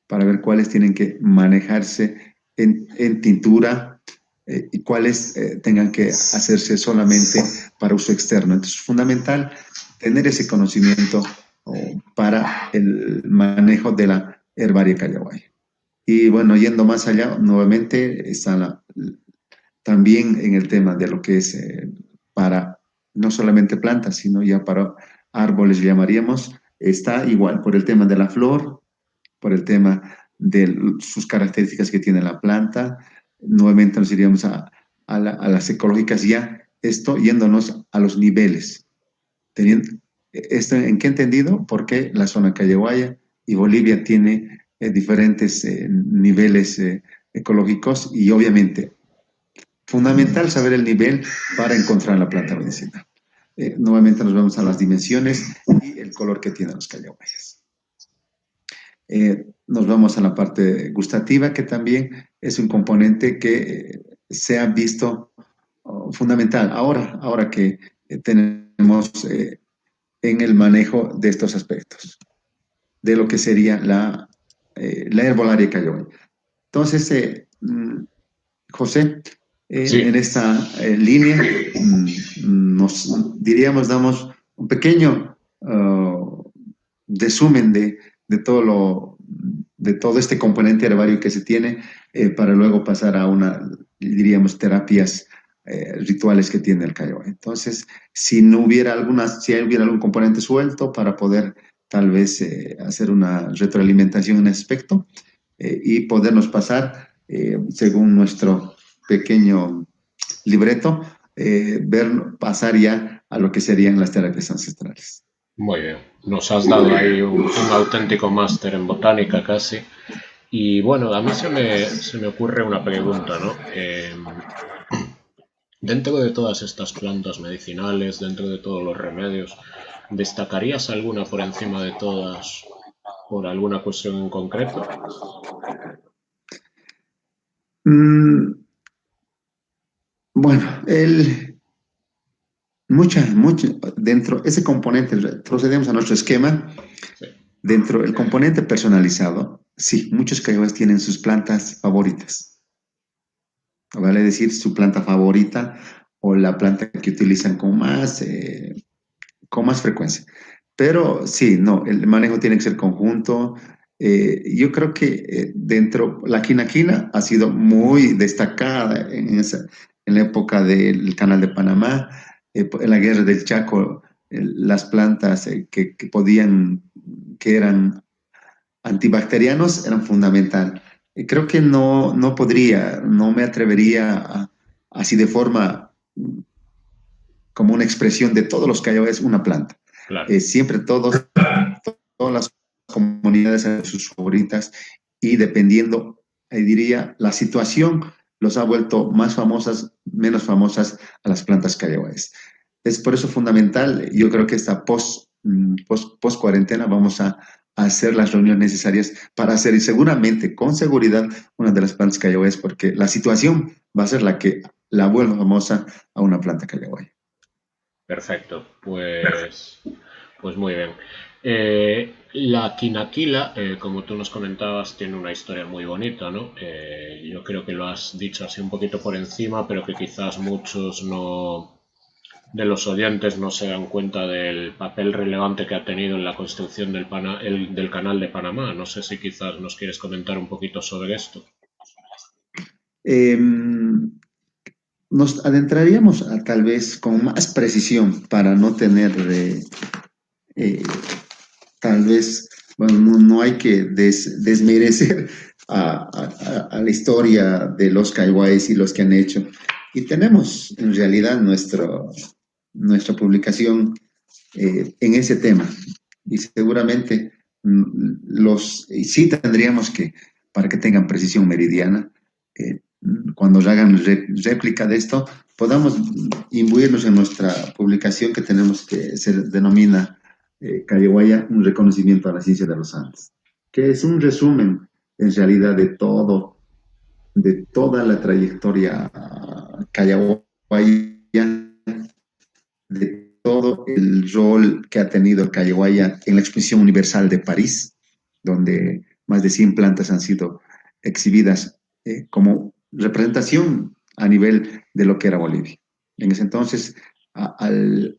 para ver cuáles tienen que manejarse en tintura y cuáles tengan que hacerse solamente para uso externo. Entonces es fundamental tener ese conocimiento para el manejo de la herbaria callahuaya. Y bueno, yendo más allá, nuevamente está también en el tema de lo que es para no solamente plantas, sino ya para árboles, llamaríamos, está igual por el tema de la flor, por el tema de sus características que tiene la planta. Nuevamente nos iríamos a las ecológicas ya, esto yéndonos a los niveles. Teniendo, esto, ¿en qué entendido? Porque la zona Callehuaya y Bolivia tiene diferentes niveles ecológicos y obviamente fundamental saber el nivel para encontrar la planta medicinal. Nuevamente nos vamos a las dimensiones y el color que tienen los callahuayas. Nos vamos a la parte gustativa, que también es un componente que se ha visto fundamental ahora que tenemos en el manejo de estos aspectos, de lo que sería la herbolaria cayoya. Entonces, José, en Sí, esta línea nos diríamos, damos un pequeño resumen de todo de todo este componente herbario que se tiene para luego pasar a diríamos, terapias rituales que tiene el Cayo. Entonces, si no hubiera si hubiera algún componente suelto para poder tal vez hacer una retroalimentación en ese aspecto y podernos pasar, según nuestro pequeño libreto, pasar ya a lo que serían las terapias ancestrales. muy bien. Nos has dado ahí un auténtico máster en botánica casi. Y bueno, a mí se me ocurre una pregunta, ¿no? Dentro de todas estas plantas medicinales, dentro de todos los remedios, ¿destacarías alguna por encima de todas por alguna cuestión en concreto? Mm, bueno, dentro ese componente, procedemos a nuestro esquema, Sí, dentro del componente personalizado, sí, muchos caigües tienen sus plantas favoritas, vale decir su planta favorita o la planta que utilizan con más frecuencia. Pero sí, no, el manejo tiene que ser conjunto. Yo creo que la quinaquina ha sido muy destacada en la época del Canal de Panamá, en la Guerra del Chaco, las plantas que eran antibacterianos eran fundamental. Creo que no me atrevería así de forma como una expresión de todos los cayoes una planta. claro, Siempre todas las comunidades tienen sus favoritas y dependiendo, diría, la situación los ha vuelto más famosas, menos famosas a las plantas cayoes. Es por eso fundamental, yo creo que esta post cuarentena vamos a hacer las reuniones necesarias para hacer, y seguramente, con seguridad, una de las plantas cayoes, porque la situación va a ser la que la vuelva famosa a una planta cayoe. perfecto. Pues muy bien. La quinaquila, como tú nos comentabas, tiene una historia muy bonita, ¿no? Yo creo que lo has dicho así un poquito por encima, pero que quizás muchos no, de los oyentes no se dan cuenta del papel relevante que ha tenido en la construcción del canal de Panamá. No sé si quizás nos quieres comentar un poquito sobre esto. Eh, Nos adentraríamos tal vez con más precisión para no tener eh, tal vez, bueno, no hay que desmerecer a la historia de los Kaiwais y los que han hecho. Y tenemos en realidad nuestra publicación en ese tema. Y seguramente sí tendríamos que, para que tengan precisión meridiana, cuando hagan réplica de esto, podamos imbuirnos en nuestra publicación que tenemos que se denomina Callehuaya, un reconocimiento a la ciencia de los Andes, que es un resumen en realidad de toda la trayectoria callahuaya, de todo el rol que ha tenido Callehuaya en la Exposición Universal de París, donde más de 100 plantas han sido exhibidas como representación a nivel de lo que era Bolivia. En ese entonces, en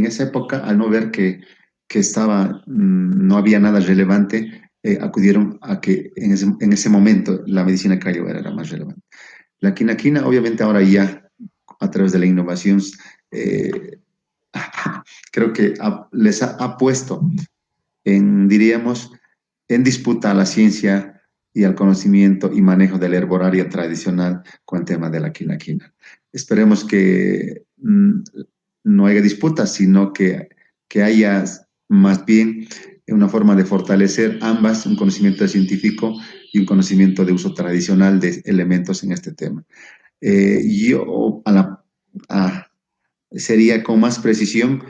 esa época, al no ver que que estaba, no había nada relevante, acudieron a que en ese momento la medicina crayó era la más relevante. La quinaquina, obviamente ahora ya, a través de la innovación, eh, creo que ha puesto diríamos, en disputa a la ciencia y al conocimiento y manejo del herbolario tradicional con el tema de la quinaquina. Esperemos que no haya disputa, sino que haya más bien una forma de fortalecer ambas, un conocimiento científico y un conocimiento de uso tradicional de elementos en este tema. Yo a sería con más precisión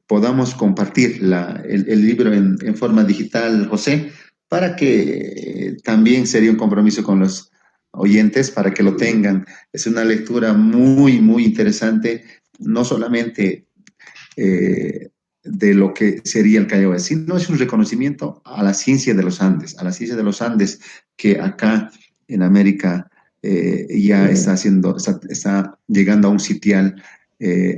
podamos compartir el libro en forma digital, José, para que también sería un compromiso con los oyentes para que lo tengan. Es una lectura muy, muy interesante, no solamente de lo que sería el Callao, sino es un reconocimiento a la ciencia de los Andes, a la ciencia de los Andes que acá en América ya está llegando a un sitial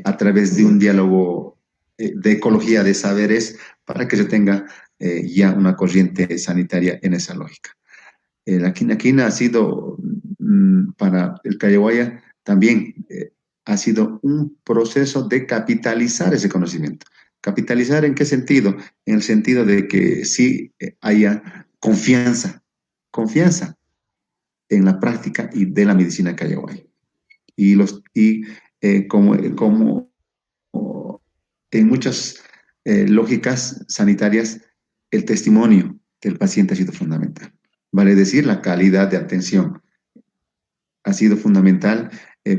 a través de un diálogo de ecología de saberes para que se tenga ya una corriente sanitaria en esa lógica. La quinaquina ha sido para el Callahuaya también ha sido un proceso de capitalizar ese conocimiento. ¿Capitalizar en qué sentido? En el sentido de que sí haya confianza en la práctica y de la medicina callahuaya. Como en muchas lógicas sanitarias, el testimonio del paciente ha sido fundamental. Vale decir, la calidad de atención ha sido fundamental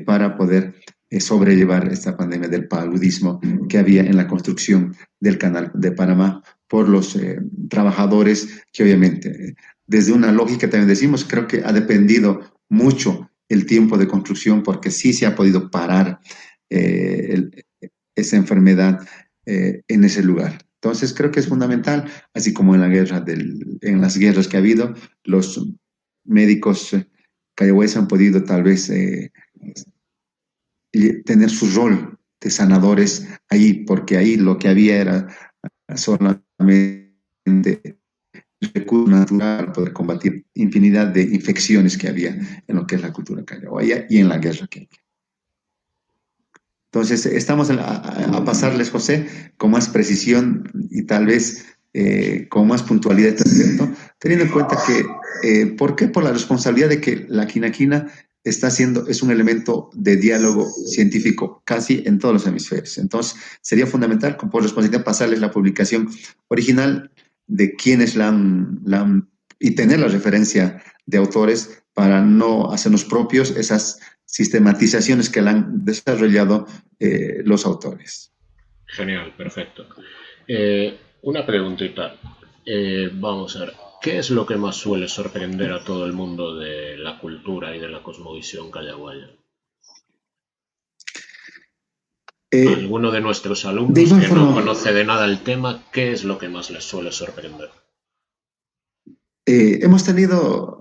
para poder sobrellevar esta pandemia del paludismo que había en la construcción del canal de Panamá por los trabajadores que obviamente, desde una lógica también decimos, creo que ha dependido mucho el tiempo de construcción porque sí se ha podido parar esa enfermedad en ese lugar. Entonces creo que es fundamental, así como en en las guerras que ha habido, los médicos callahueses han podido tal vez tener su rol de sanadores ahí, porque ahí lo que había era solamente recurso natural para poder combatir infinidad de infecciones que había en lo que es la cultura callahuaya y en la guerra que había. Entonces, estamos a pasarles, José, con más precisión y tal vez con más puntualidad este aspecto, teniendo en cuenta que, ¿por qué? Por la responsabilidad de que la quinaquina es un elemento de diálogo científico casi en todos los hemisferios. Entonces, sería fundamental, por responsabilidad, pasarles la publicación original de quienes y tener la referencia de autores para no hacernos propios esas sistematizaciones que la han desarrollado los autores. Genial, perfecto. Una preguntita. Vamos a ver, ¿qué es lo que más suele sorprender a todo el mundo de la cultura y de la cosmovisión callahuaya? A Eh, alguno de nuestros de alumnos igual que no forma, conoce de nada el tema, ¿qué es lo que más les suele sorprender? hemos tenido,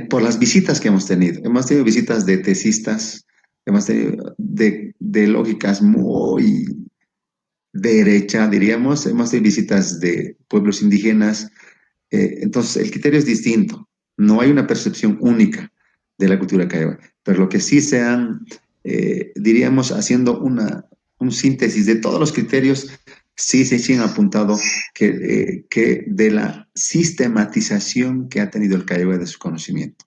por las visitas que hemos tenido visitas de tesistas, hemos tenido de lógicas muy derecha, diríamos, hemos tenido visitas de pueblos indígenas. Entonces, el criterio es distinto. No hay una percepción única de la cultura cayaba, pero lo que sí se han, diríamos, haciendo un síntesis de todos los criterios, sí han apuntado que de la sistematización que ha tenido el Callao de su conocimiento.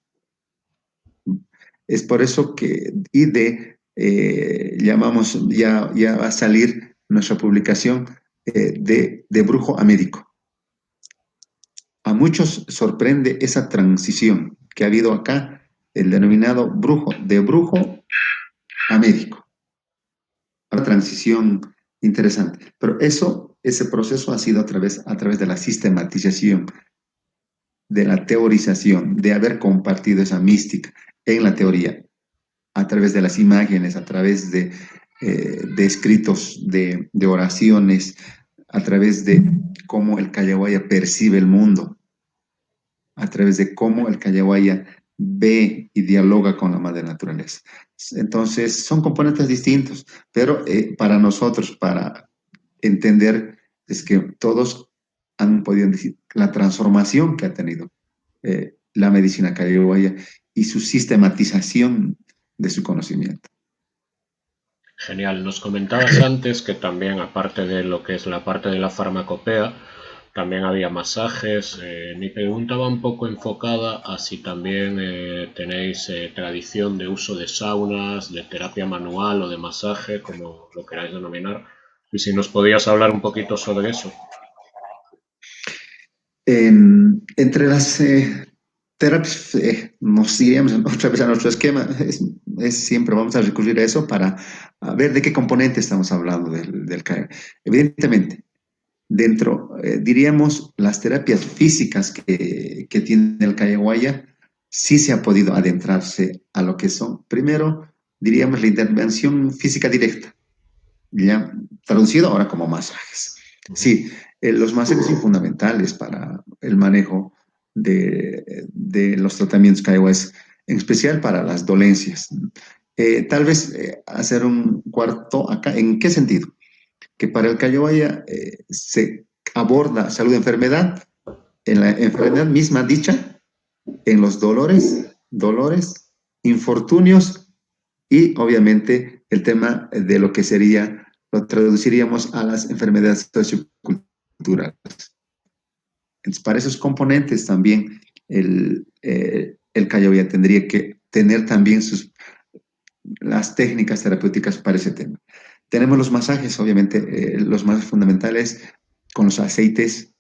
Es por eso que, llamamos, ya va a salir nuestra publicación de brujo a médico. A muchos sorprende esa transición que ha habido acá, el denominado brujo, de brujo a médico. Una transición interesante. Pero ese proceso ha sido a través de la sistematización, de la teorización, de haber compartido esa mística en la teoría, a través de las imágenes, a través de escritos, de oraciones, a través de cómo el Callahuaya percibe el mundo, a través de cómo el Callahuaya ve y dialoga con la madre naturaleza. Entonces, son componentes distintos, pero para nosotros, para entender es que todos han podido decir la transformación que ha tenido la medicina carioguaya y su sistematización de su conocimiento. Genial. Nos comentabas antes que también, aparte de lo que es la parte de la farmacopea, también había masajes. Mi pregunta va un poco enfocada a si también tenéis tradición de uso de saunas, de terapia manual o de masaje, como lo queráis denominar. Y si nos podías hablar un poquito sobre eso. Entre las terapias, nos iríamos otra vez a nuestro esquema, siempre vamos a recurrir a eso para a ver de qué componente estamos hablando del CAE. Evidentemente, dentro, diríamos, las terapias físicas que tiene el Cayaguaya, sí se ha podido adentrarse a lo que son, primero, diríamos, la intervención física directa, ya traducido ahora como masajes. Ujú. Sí, los masajes son fundamentales para el manejo de los tratamientos Cayaguayas, en especial para las dolencias. Tal vez hacer un cuarto acá, ¿en qué sentido? Que para el Cayoaya se aborda salud-enfermedad, en la enfermedad misma dicha, en los dolores, infortunios y obviamente el tema de lo que sería, lo traduciríamos a las enfermedades socioculturales. Entonces, para esos componentes también el Cayoaya tendría que tener también las técnicas terapéuticas para ese tema. Tenemos los masajes, obviamente, los más fundamentales con los aceites,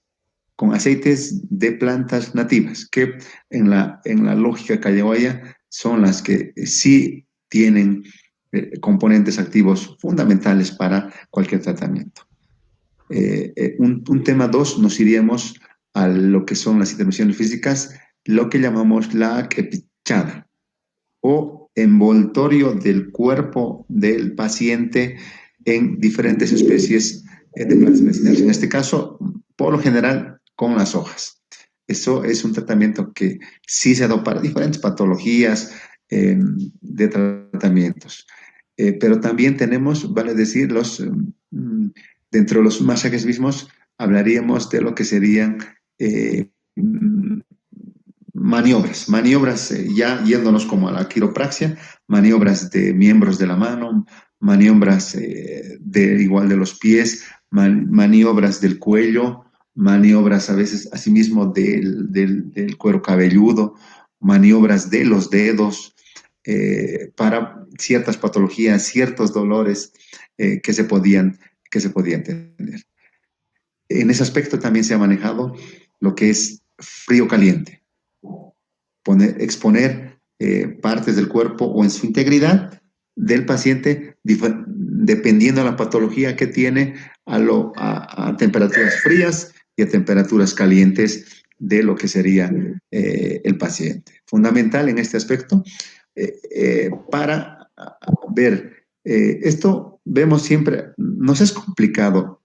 con aceites de plantas nativas, que en la lógica callahuaya son las que sí tienen componentes activos fundamentales para cualquier tratamiento. Un tema dos, nos iríamos a lo que son las intervenciones físicas, lo que llamamos la epichada o envoltorio del cuerpo del paciente en diferentes especies de plantas medicinales. En este caso, por lo general, con las hojas. Eso es un tratamiento que sí se ha dado para diferentes patologías de tratamientos. Pero también tenemos, vale decir, dentro de los masajes mismos, hablaríamos de lo que serían maniobras, ya yéndonos como a la quiropraxia, maniobras de miembros de la mano, maniobras igual de los pies, maniobras del cuello, maniobras a veces asimismo del cuero cabelludo, maniobras de los dedos para ciertas patologías, ciertos dolores que se podían tener. En ese aspecto también se ha manejado lo que es frío-caliente, exponer partes del cuerpo o en su integridad del paciente, dependiendo de la patología que tiene, a temperaturas frías y a temperaturas calientes de lo que sería el paciente. Fundamental en este aspecto para ver, esto vemos siempre, nos es complicado.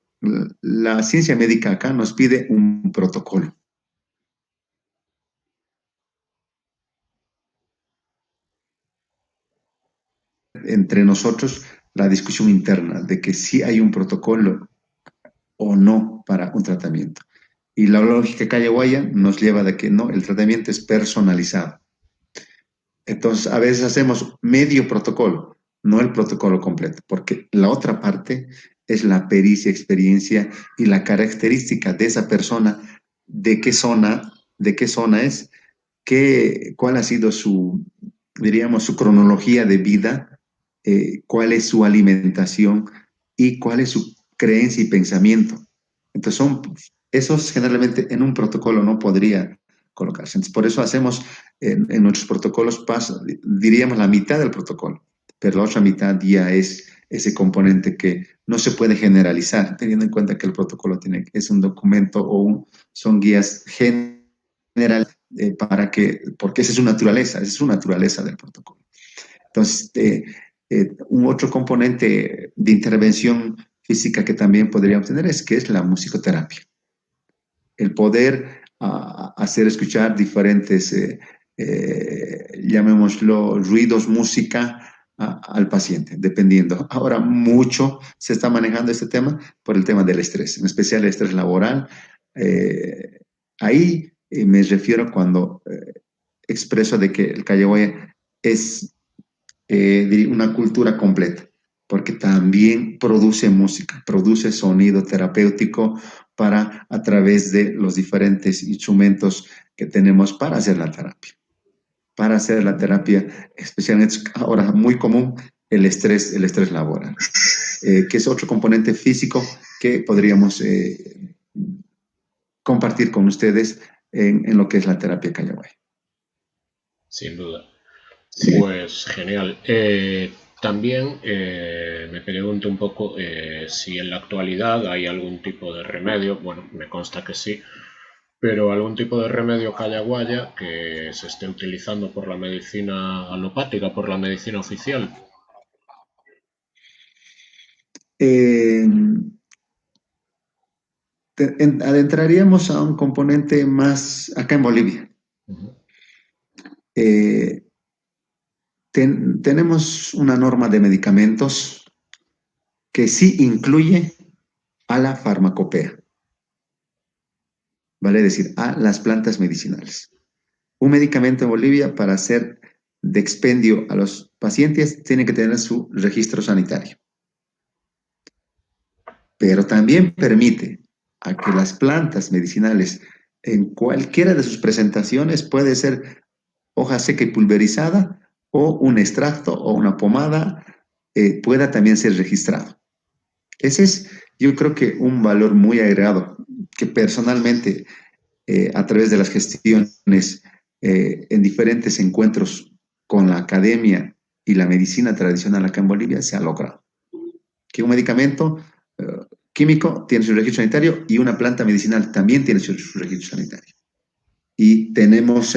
La ciencia médica acá nos pide un protocolo. Entre nosotros la discusión interna de que si hay un protocolo o no para un tratamiento. Y la lógica callahuaya nos lleva de que no, el tratamiento es personalizado. Entonces, a veces hacemos medio protocolo, no el protocolo completo, porque la otra parte es la pericia, experiencia y la característica de esa persona, de qué zona es, cuál ha sido diríamos, su cronología de vida, cuál es su alimentación y cuál es su creencia y pensamiento. Entonces, esos generalmente en un protocolo no podría colocarse. Entonces, por eso hacemos en nuestros protocolos, diríamos la mitad del protocolo, pero la otra mitad ya es ese componente que no se puede generalizar, teniendo en cuenta que el protocolo es un documento son guías generales porque esa es su naturaleza del protocolo. Entonces, un otro componente de intervención física que también podríamos tener es la musicoterapia. El poder hacer escuchar diferentes, llamémoslo, ruidos, música, al paciente, dependiendo. Ahora mucho se está manejando este tema por el tema del estrés, en especial el estrés laboral. Eh, ahí me refiero cuando expreso de que el Callahuaya es una cultura completa, porque también produce música, produce sonido terapéutico para a través de los diferentes instrumentos que tenemos para hacer la terapia. Para hacer la terapia, especialmente ahora muy común el estrés laboral, que es otro componente físico que podríamos compartir con ustedes en lo que es la terapia Callahuay. Sin duda. Pues genial. También me pregunto un poco si en la actualidad hay algún tipo de remedio, bueno, me consta que sí, pero algún tipo de remedio callaguaya que se esté utilizando por la medicina alopática, por la medicina oficial. Eh, adentraríamos a un componente más acá en Bolivia. Ujú. Eh, tenemos una norma de medicamentos que sí incluye a la farmacopea, vale decir, a las plantas medicinales. Un medicamento en Bolivia para ser de expendio a los pacientes tiene que tener su registro sanitario, pero también permite a que las plantas medicinales en cualquiera de sus presentaciones puede ser hoja seca y pulverizada o un extracto o una pomada pueda también ser registrado. Ese es, yo creo que un valor muy agregado que personalmente a través de las gestiones en diferentes encuentros con la academia y la medicina tradicional acá en Bolivia se ha logrado. Que un medicamento eh, químico tiene su registro sanitario y una planta medicinal también tiene su registro sanitario. Y tenemos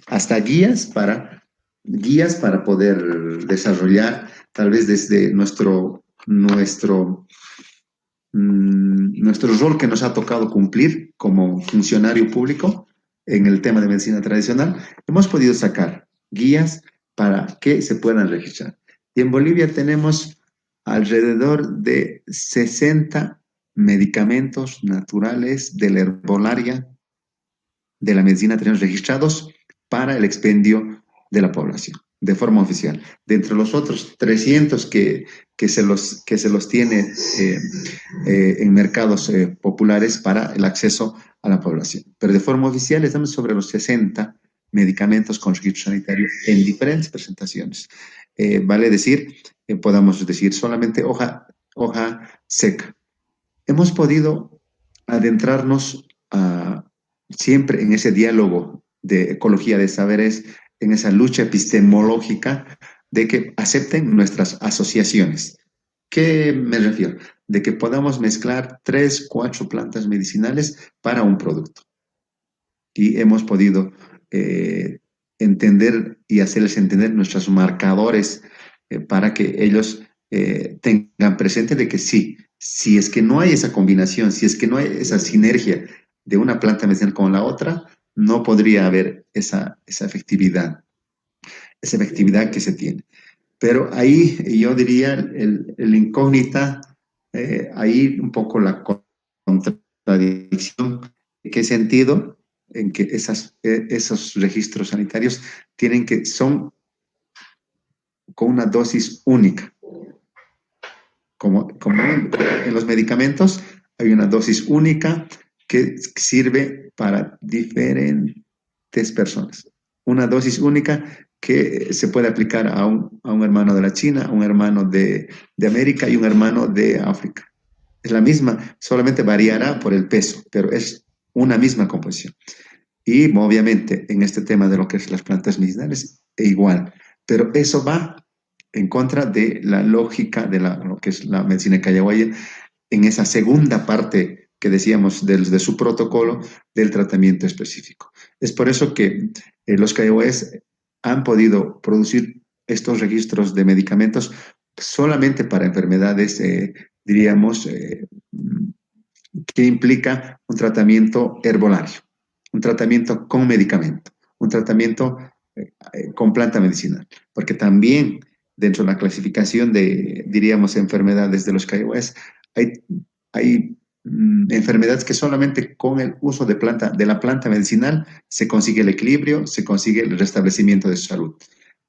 hasta guías para poder desarrollar, tal vez desde nuestro rol que nos ha tocado cumplir como funcionario público en el tema de medicina tradicional, hemos podido sacar guías para que se puedan registrar. Y en Bolivia tenemos alrededor de 60 medicamentos naturales de la herbolaria de la medicina tenemos registrados para el expendio de la población, de forma oficial. De entre los otros 300 que se los tiene en mercados populares para el acceso a la población. Pero de forma oficial estamos sobre los 60 medicamentos con registro sanitario en diferentes presentaciones. Vale decir, podamos decir solamente hoja seca. Hemos podido adentrarnos siempre en ese diálogo de ecología de saberes, en esa lucha epistemológica de que acepten nuestras asociaciones. ¿Qué me refiero? De que podamos mezclar 3, 4 plantas medicinales para un producto. Y hemos podido eh, entender y hacerles entender nuestros marcadores para que ellos tengan presente de que sí, si es que no hay esa combinación, si es que no hay esa sinergia de una planta medicinal con la otra, no podría haber esa efectividad que se tiene. Pero ahí yo diría el incógnita, ahí un poco la contradicción. ¿En qué sentido? En que esos registros sanitarios son con una dosis única. Como en los medicamentos, hay una dosis única que sirve para diferentes personas. Una dosis única que se puede aplicar a un hermano de la China, a un hermano de América y un hermano de África. Es la misma, solamente variará por el peso, pero es una misma composición. Y obviamente en este tema de lo que es las plantas medicinales, e igual. Pero eso va en contra de la lógica de lo que es la medicina callahuaya en esa segunda parte que decíamos de su protocolo del tratamiento específico. Es por eso que los callahuayas han podido producir estos registros de medicamentos solamente para enfermedades, diríamos, que implica un tratamiento herbolario, un tratamiento con medicamento, un tratamiento con planta medicinal, porque también dentro de la clasificación de, diríamos, enfermedades de los caiguáes, hay, hay enfermedades que solamente con el uso de la planta medicinal se consigue el equilibrio, se consigue el restablecimiento de su salud.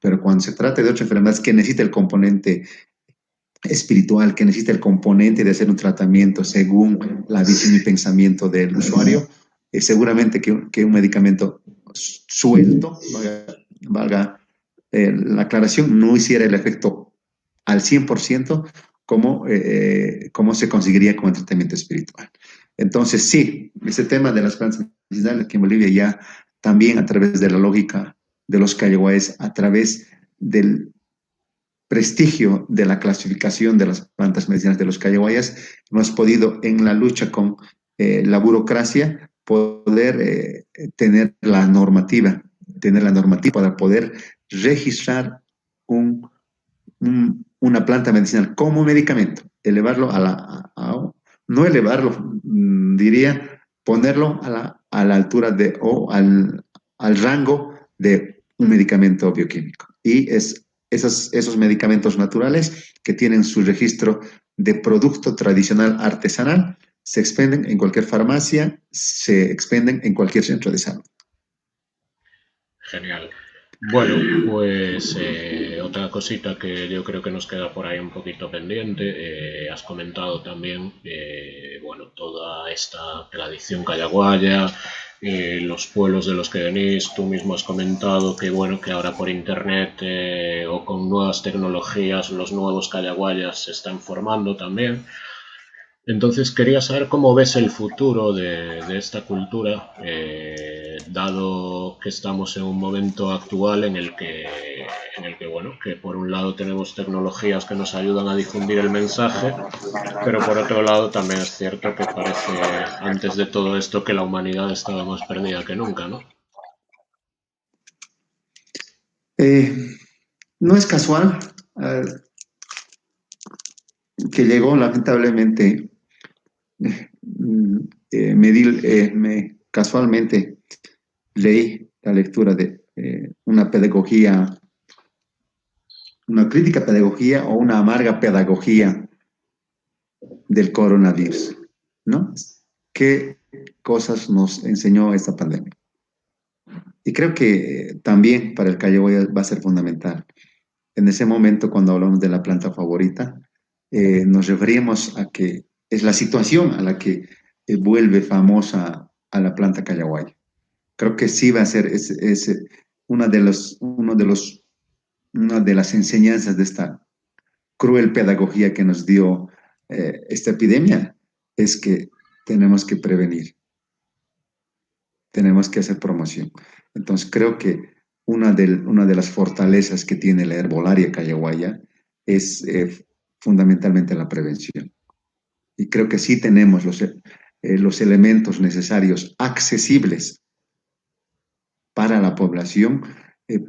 Pero cuando se trata de otras enfermedades que necesita el componente espiritual, que necesita el componente de hacer un tratamiento según la visión y pensamiento del usuario, seguramente que un medicamento suelto, valga la aclaración, no hiciera el efecto al 100% como se conseguiría con el tratamiento espiritual. Entonces, sí, ese tema de las plantas medicinales aquí en Bolivia ya también a través de la lógica de los callaguáes, a través del prestigio de la clasificación de las plantas medicinales de los callaguayas, hemos podido en la lucha con la burocracia poder tener la normativa para poder registrar una planta medicinal como medicamento, elevarlo no elevarlo, diría, ponerlo a la altura de, o al rango de un medicamento bioquímico. Y esos medicamentos naturales que tienen su registro de producto tradicional artesanal se expenden en cualquier farmacia, se expenden en cualquier centro de salud. Genial. Bueno, pues otra cosita que yo creo que nos queda por ahí un poquito pendiente, has comentado también, bueno, toda esta tradición callaguaya, los pueblos de los que venís, tú mismo has comentado que bueno, que ahora por internet o con nuevas tecnologías los nuevos callaguayas se están formando también. Entonces quería saber cómo ves el futuro de esta cultura, dado que estamos en un momento actual en el que, bueno, que por un lado tenemos tecnologías que nos ayudan a difundir el mensaje, pero por otro lado también es cierto que parece antes de todo esto que la humanidad estaba más perdida que nunca, ¿no? Eh, no es casual que llegó lamentablemente, casualmente leí la lectura de una pedagogía, una crítica pedagogía o una amarga pedagogía del coronavirus, ¿no? ¿Qué cosas nos enseñó esta pandemia? Y creo que también para el Cayo va a ser fundamental. En ese momento, cuando hablamos de la planta favorita, nos referíamos a que es la situación a la que vuelve famosa a la planta callaguaya. Creo que sí va a ser una de una de las enseñanzas de esta cruel pedagogía que nos dio esta epidemia, es que tenemos que prevenir, tenemos que hacer promoción. Entonces creo que una de las fortalezas que tiene la herbolaria callaguaya es fundamentalmente la prevención. Y creo que sí tenemos los elementos necesarios accesibles para la población,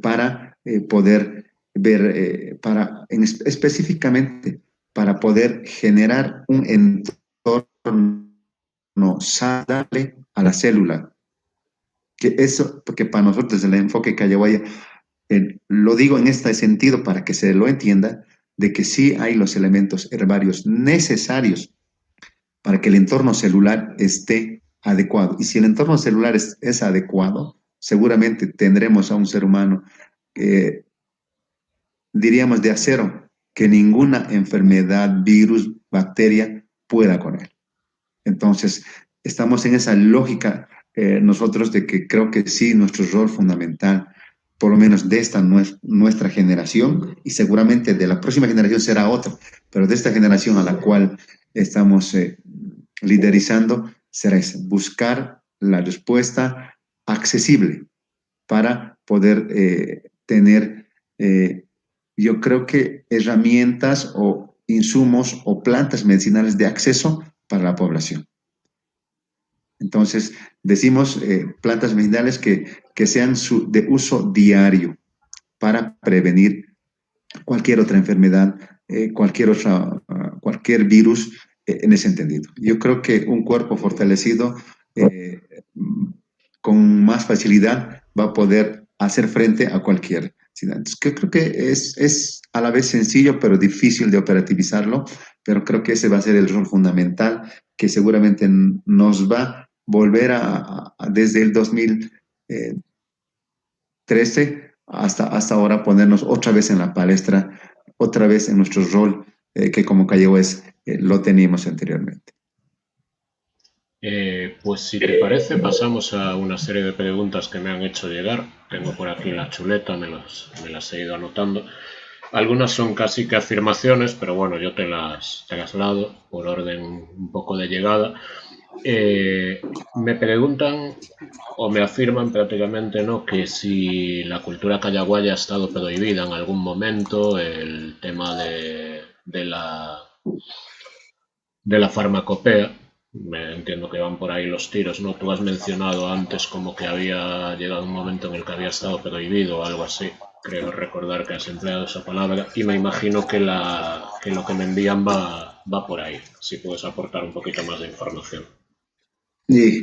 para poder ver, específicamente para poder generar un entorno saludable a la célula. Que eso, porque para nosotros desde el enfoque Callahuaya, lo digo en este sentido para que se lo entienda, de que sí hay los elementos herbarios necesarios para que el entorno celular esté adecuado. Y si el entorno celular es adecuado, seguramente tendremos a un ser humano, que diríamos de acero, que ninguna enfermedad, virus, bacteria pueda con él. Entonces, estamos en esa lógica nosotros de que creo que sí, nuestro rol fundamental, por lo menos de esta nuestra generación, y seguramente de la próxima generación será otra, pero de esta generación a la cual estamos liderizando, será ese, buscar la respuesta accesible para poder tener, yo creo que herramientas o insumos o plantas medicinales de acceso para la población. Entonces, decimos plantas medicinales que sean de uso diario para prevenir cualquier otra enfermedad, cualquier virus en ese entendido. Yo creo que un cuerpo fortalecido con más facilidad va a poder hacer frente a cualquier ciudad. Entonces, creo que es a la vez sencillo, pero difícil de operativizarlo, pero creo que ese va a ser el rol fundamental que seguramente nos va a volver desde el 2013 hasta ahora ponernos otra vez en la palestra, otra vez en nuestro rol que como Callahués lo teníamos anteriormente. Pues si te parece, pasamos a una serie de preguntas que me han hecho llegar. Tengo por aquí la chuleta, me las he ido anotando. Algunas son casi que afirmaciones, pero bueno, yo te las lado por orden un poco de llegada. Me preguntan o me afirman prácticamente, ¿no?, que si la cultura callaguaya ha estado prohibida en algún momento, el tema de la farmacopea. Me entiendo que van por ahí los tiros, ¿no? Tú has mencionado antes como que había llegado un momento en el que había estado prohibido o algo así. Creo recordar que has empleado esa palabra y me imagino que, que lo que me envían va por ahí. Si puedes aportar un poquito más de información.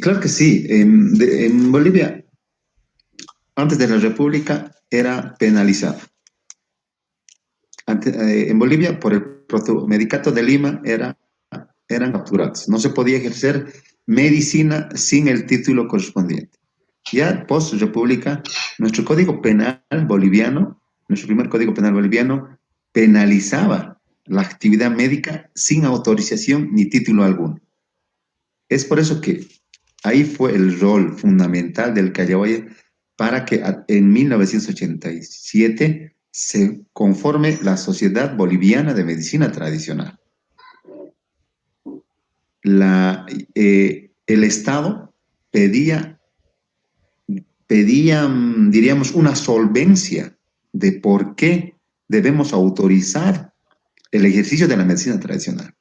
Claro que sí. En Bolivia, antes de la República, era penalizado. En Bolivia, por el Medicato de Lima, eran capturados. No se podía ejercer medicina sin el título correspondiente. Ya post-república, nuestro código penal boliviano, nuestro primer código penal boliviano, penalizaba la actividad médica sin autorización ni título alguno. Es por eso que ahí fue el rol fundamental del Callahoya para que en 1987 se conforme la Sociedad Boliviana de Medicina Tradicional. El Estado pedía, diríamos, una solvencia de por qué debemos autorizar el ejercicio de la medicina tradicional.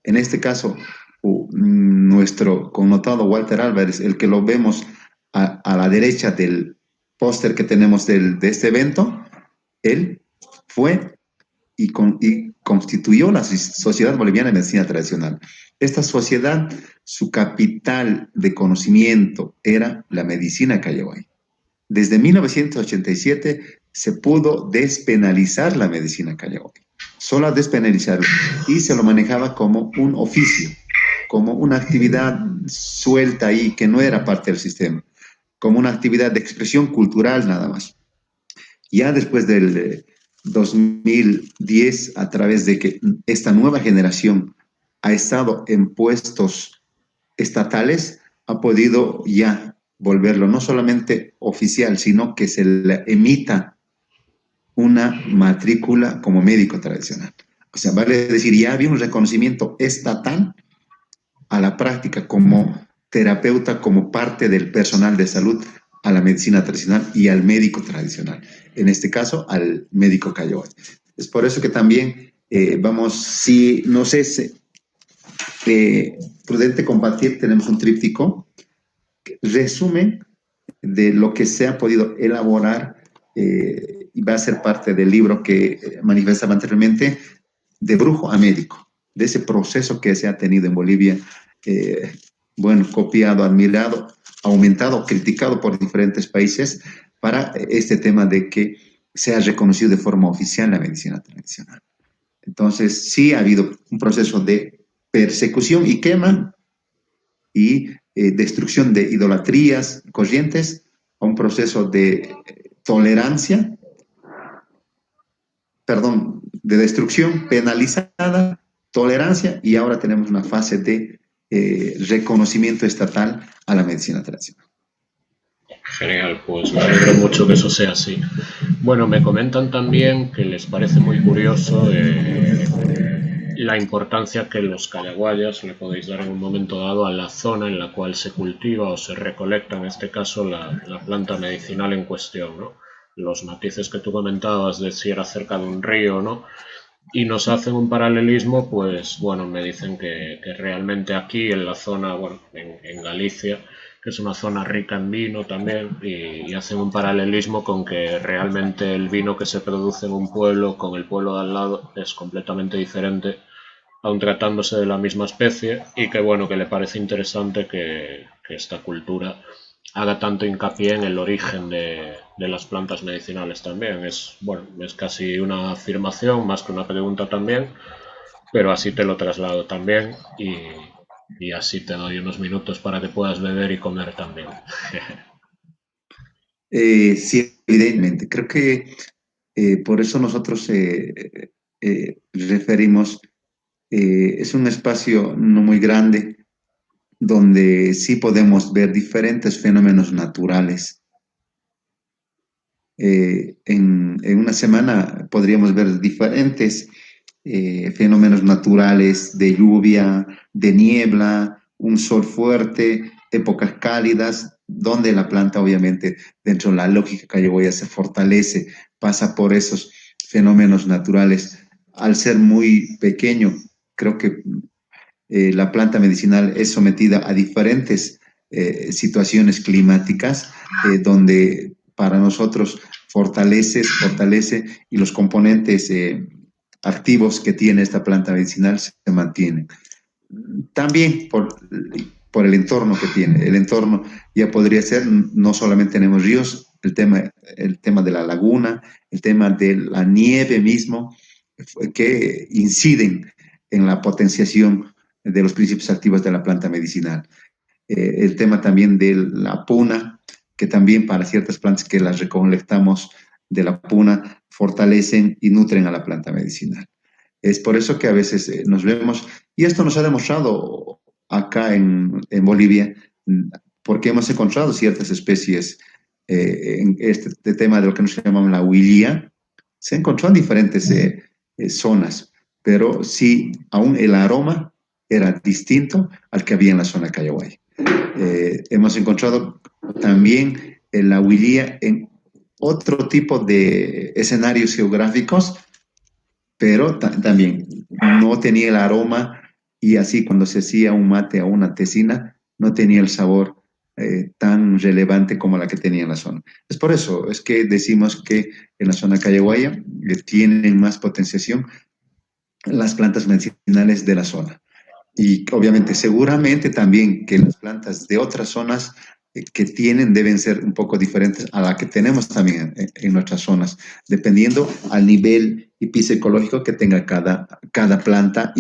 En este caso, nuestro connotado Walter Álvarez, el que lo vemos a la derecha del póster que tenemos de este evento, él fue y constituyó la Sociedad Boliviana de Medicina Tradicional. Esta sociedad, su capital de conocimiento era la medicina callahuay. Desde 1987 se pudo despenalizar la medicina callahuay, solo despenalizarlo, y se lo manejaba como un oficio, como una actividad suelta ahí que no era parte del sistema, como una actividad de expresión cultural nada más. Ya después del 2010, a través de que esta nueva generación ha estado en puestos estatales, ha podido ya volverlo no solamente oficial, sino que se le emita una matrícula como médico tradicional. O sea, vale decir, ya había un reconocimiento estatal a la práctica como terapeuta, como parte del personal de salud a la medicina tradicional y al médico tradicional, en este caso al médico Cayoy. Es por eso que también vamos, si no sé, prudente compartir, tenemos un tríptico, resumen de lo que se ha podido elaborar y va a ser parte del libro que manifestaba anteriormente, de brujo a médico, de ese proceso que se ha tenido en Bolivia, bueno, copiado, admirado, aumentado, criticado por diferentes países para este tema de que sea reconocido de forma oficial la medicina tradicional. Entonces, sí ha habido un proceso de persecución y quema y destrucción de idolatrías corrientes a un proceso de tolerancia, perdón, de destrucción penalizada, tolerancia, y ahora tenemos una fase de reconocimiento estatal a la medicina tradicional. Genial, pues me alegro mucho que eso sea así. Bueno, me comentan también que les parece muy curioso la importancia que los callaguayas le podéis dar en un momento dado a la zona en la cual se cultiva o se recolecta, en este caso, la planta medicinal en cuestión, ¿no? Los matices que tú comentabas de si era cerca de un río o no, y nos hacen un paralelismo, pues bueno, me dicen que realmente aquí en la zona, bueno, en Galicia, que es una zona rica en vino también, y hacen un paralelismo con que realmente el vino que se produce en un pueblo con el pueblo de al lado es completamente diferente, aun tratándose de la misma especie, y que bueno, que le parece interesante que esta cultura haga tanto hincapié en el origen de las plantas medicinales también. Es, bueno, es casi una afirmación más que una pregunta también, pero así te lo traslado también y así te doy unos minutos para que puedas beber y comer también. Sí, evidentemente. Creo que por eso nosotros referimos, es un espacio no muy grande donde sí podemos ver diferentes fenómenos naturales. En una semana podríamos ver diferentes fenómenos naturales de lluvia, de niebla, un sol fuerte, épocas cálidas, donde la planta obviamente dentro de la lógica cayoboya se fortalece, pasa por esos fenómenos naturales. Al ser muy pequeño, creo que la planta medicinal es sometida a diferentes situaciones climáticas donde para nosotros fortalece y los componentes activos que tiene esta planta medicinal se mantienen. También por el entorno que tiene. El entorno ya podría ser, no solamente tenemos ríos, el tema de la laguna, el tema de la nieve mismo, que inciden en la potenciación de los principios activos de la planta medicinal. El tema también de la puna, que también para ciertas plantas que las recolectamos de la puna fortalecen y nutren a la planta medicinal. Es por eso que a veces nos vemos, y esto nos ha demostrado acá Bolivia, porque hemos encontrado ciertas especies en este tema de lo que nos llamamos la huilía, se encontró en diferentes zonas, pero sí, aún el aroma era distinto al que había en la zona de Cayaguay. Hemos encontrado también la huilía en otro tipo de escenarios geográficos, pero también no tenía el aroma y así cuando se hacía un mate o una tesina, no tenía el sabor tan relevante como la que tenía en la zona. Es por eso, es que decimos que en la zona Callaguaya tienen más potenciación las plantas medicinales de la zona. Y obviamente, seguramente también que las plantas de otras zonas que tienen deben ser un poco diferentes a la que tenemos también en nuestras zonas, dependiendo al nivel ecológico que tenga cada planta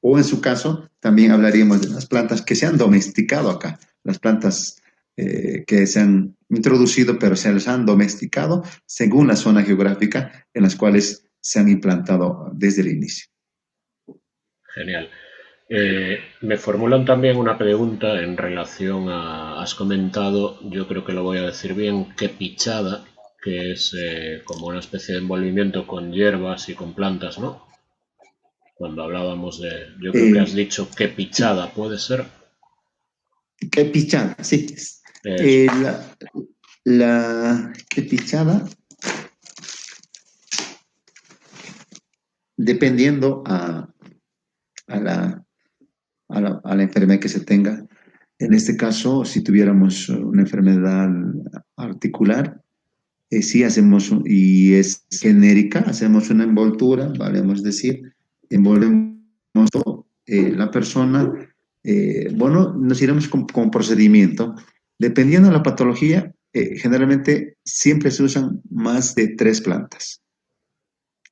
o en su caso también hablaríamos de las plantas que se han domesticado acá, las plantas que se han introducido pero se les han domesticado según la zona geográfica en las cuales se han implantado desde el inicio. Genial. Me formulan también una pregunta en relación a, has comentado, yo creo que lo voy a decir bien, que pichada, que es como una especie de envolvimiento con hierbas y con plantas, ¿no? Cuando hablábamos de, yo creo que has Eh, dicho que sí. pichada, ¿puede ser? ¿Qué pichada? Sí. Eso. Eh, la, la pichada, dependiendo a la enfermedad que se tenga. En este caso, si tuviéramos una enfermedad articular, sí hacemos, y es genérica, hacemos una envoltura, valemos decir, envolvemos todo, la persona, bueno, nos iremos con procedimiento. Dependiendo de la patología, generalmente siempre se usan más de 3 plantas.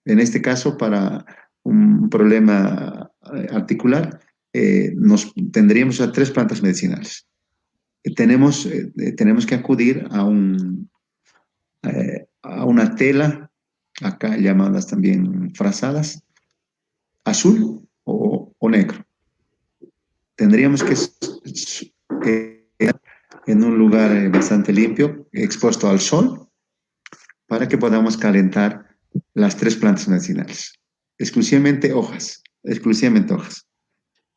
En este caso, para un problema articular, nos tendríamos a 3 plantas medicinales. Tenemos que acudir a una tela, acá llamadas también frazadas, azul o negro. Tendríamos que en un lugar bastante limpio, expuesto al sol, para que podamos calentar las 3 plantas medicinales. Exclusivamente hojas.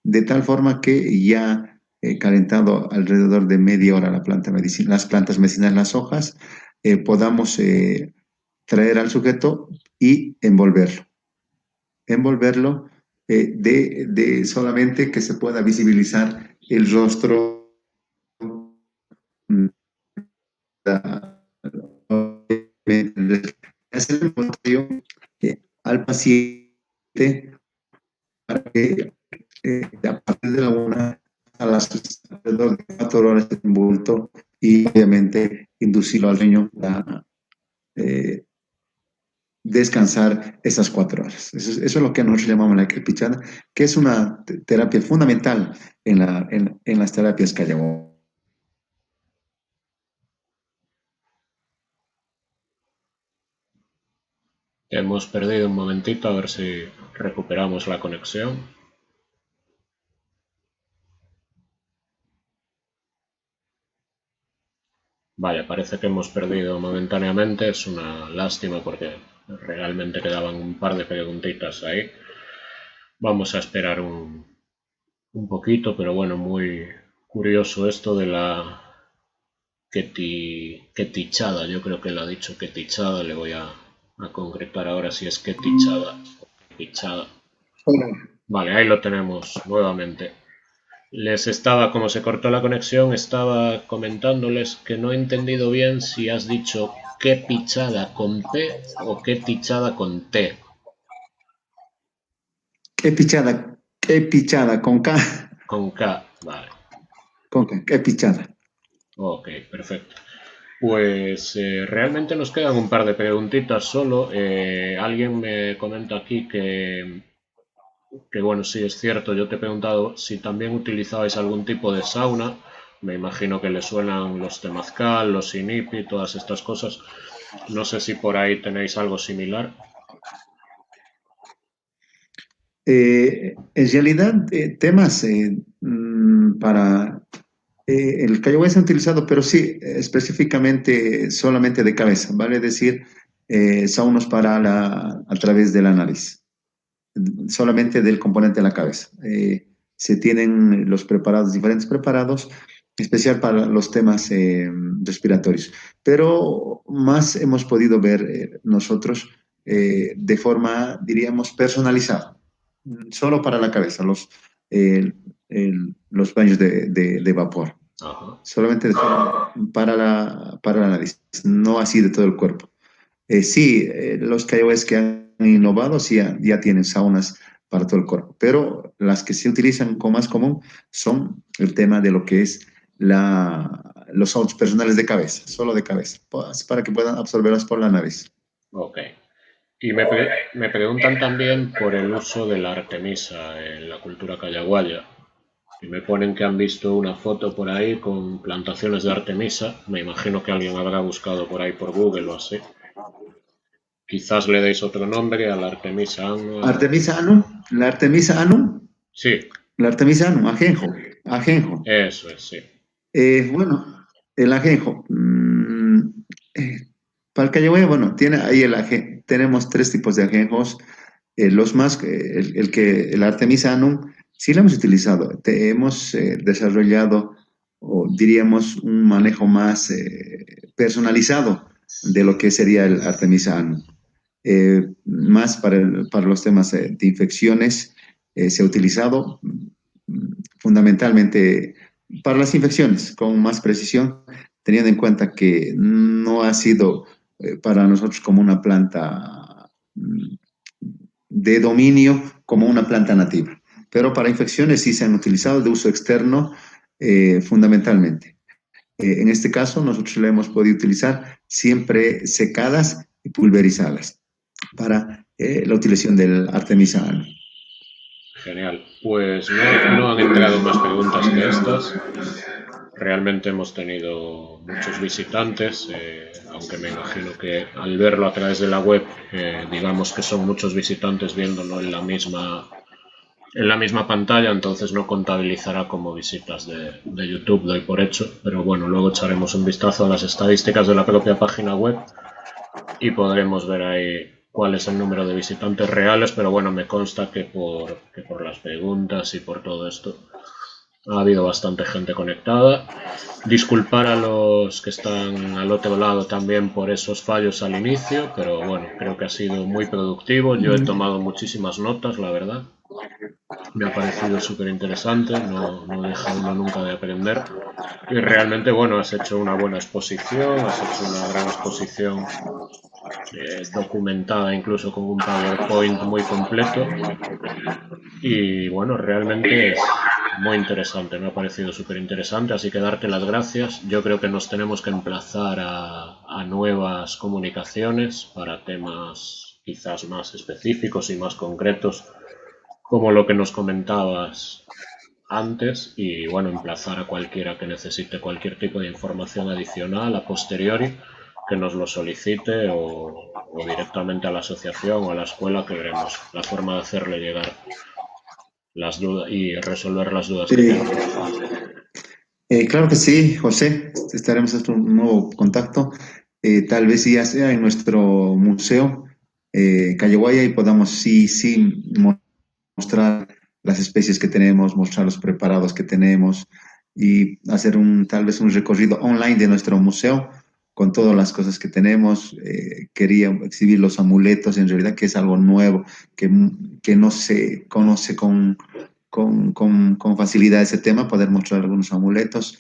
De tal forma que ya calentado alrededor de media hora las plantas medicinales, las hojas, podamos traer al sujeto y envolverlo de solamente que se pueda visibilizar el rostro hacer el envoltorio al paciente para que a partir de la 1 a las alrededor de 4 horas de envoltorio correcto y obviamente inducirlo al sueño a descansar esas 4 horas. Eso es lo que nosotros llamamos la quepichana, que es una terapia fundamental en las terapias Callaboa. Hemos perdido un momentito, a ver si recuperamos la conexión. Vaya, parece que hemos perdido momentáneamente. Es una lástima porque realmente quedaban un par de preguntitas ahí. Vamos a esperar un poquito, pero bueno, muy curioso esto de la quetichada. Yo creo que lo ha dicho quetichada. Le voy a concretar ahora si es quetichada o quetichada. Vale, ahí lo tenemos nuevamente. Les estaba, como se cortó la conexión, estaba comentándoles que no he entendido bien si has dicho qué pichada con P o qué pichada con T. Qué pichada, con K, Con K, vale. con K, qué pichada. Ok, perfecto. Pues realmente nos quedan un par de preguntitas solo. Alguien me comenta aquí que bueno, sí es cierto, yo te he preguntado si también utilizabais algún tipo de sauna. Me imagino que le suenan los temazcal, los inipi, todas estas cosas. No sé si por ahí tenéis algo similar. En realidad, temas para el Callahuay se ha utilizado, pero sí, específicamente solamente de cabeza, ¿vale? Es decir, saunos para a través de la nariz, solamente del componente de la cabeza. Se tienen los preparados, diferentes preparados, especial para los temas respiratorios, pero más hemos podido ver nosotros de forma, diríamos, personalizada, solo para la cabeza, los baños de vapor, Ajá. solamente de forma para la nariz, no así de todo el cuerpo. Sí, los KOS que han innovado sí ya tienen saunas para todo el cuerpo, pero las que se utilizan como más común son el tema de lo que es los saunas personales de cabeza, solo de cabeza, pues, para que puedan absorberlas por la nariz. Ok. Y me preguntan también por el uso de la Artemisa en la cultura callaguaya. Y me ponen que han visto una foto por ahí con plantaciones de Artemisa. Me imagino que alguien habrá buscado por ahí por Google o así. Quizás le deis otro nombre a la Artemisa annua. Artemisa anum, la Artemisa anum, Sí, la Artemisa anum, ajenjo, ajenjo. eso es, sí. Bueno, el ajenjo. Para el Callahuay, bueno, tiene ahí tenemos 3 tipos de ajenjos. Los más, el Artemisa annum, sí lo hemos utilizado. Hemos desarrollado, o diríamos, un manejo más personalizado de lo que sería el Artemisa annum. Más para los temas de infecciones se ha utilizado fundamentalmente para las infecciones con más precisión, teniendo en cuenta que no ha sido para nosotros como una planta de dominio, como una planta nativa. Pero para infecciones sí se han utilizado de uso externo fundamentalmente. En este caso, nosotros lo hemos podido utilizar siempre secadas y pulverizadas para la utilización del Artemisa annua. Genial. Pues no han entrado más preguntas que estas. Realmente hemos tenido muchos visitantes, aunque me imagino que al verlo a través de la web, digamos que son muchos visitantes viéndolo en la misma pantalla, entonces no contabilizará como visitas de YouTube, doy por hecho, pero bueno, luego echaremos un vistazo a las estadísticas de la propia página web y podremos ver ahí cuál es el número de visitantes reales, pero bueno, me consta que por las preguntas y por todo esto ha habido bastante gente conectada. Disculpar a los que están al otro lado también por esos fallos al inicio, pero bueno, creo que ha sido muy productivo. Yo he tomado muchísimas notas, la verdad. Me ha parecido súper interesante, no deja uno nunca de aprender. Y realmente, bueno, has hecho una buena exposición, has hecho una gran exposición documentada incluso con un PowerPoint muy completo. Y bueno, realmente muy interesante, me ha parecido súper interesante, así que darte las gracias. Yo creo que nos tenemos que emplazar a nuevas comunicaciones para temas quizás más específicos y más concretos, como lo que nos comentabas antes, y bueno, emplazar a cualquiera que necesite cualquier tipo de información adicional a posteriori, que nos lo solicite o directamente a la asociación o a la escuela, que veremos la forma de hacerle llegar las dudas y resolver las dudas que Eh, tenga. claro que sí, José, estaremos en un nuevo contacto, tal vez ya sea en nuestro museo, Calle Guaya, y podamos sí mostrar las especies que tenemos, mostrar los preparados que tenemos y hacer tal vez un recorrido online de nuestro museo con todas las cosas que tenemos. Quería exhibir los amuletos, en realidad que es algo nuevo, que, que no se conoce con facilidad ese tema, poder mostrar algunos amuletos.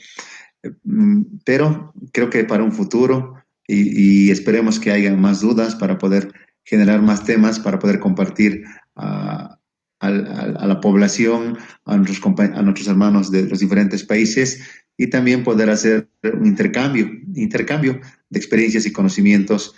Pero creo que para un futuro y esperemos que haya más dudas para poder generar más temas, para poder compartir a la población, a nuestros hermanos de los diferentes países y también poder hacer un intercambio de experiencias y conocimientos.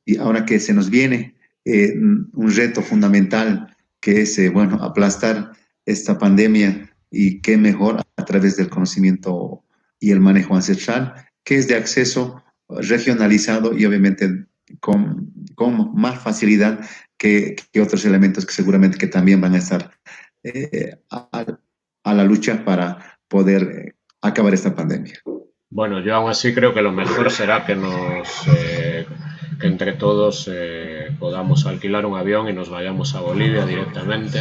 Y ahora que se nos viene un reto fundamental que es, bueno, aplastar esta pandemia y qué mejor a través del conocimiento y el manejo ancestral, que es de acceso regionalizado y obviamente con más facilidad que otros elementos que seguramente que también van a estar a la lucha para poder acabar esta pandemia. Bueno, yo aún así creo que lo mejor será que entre todos podamos alquilar un avión y nos vayamos a Bolivia directamente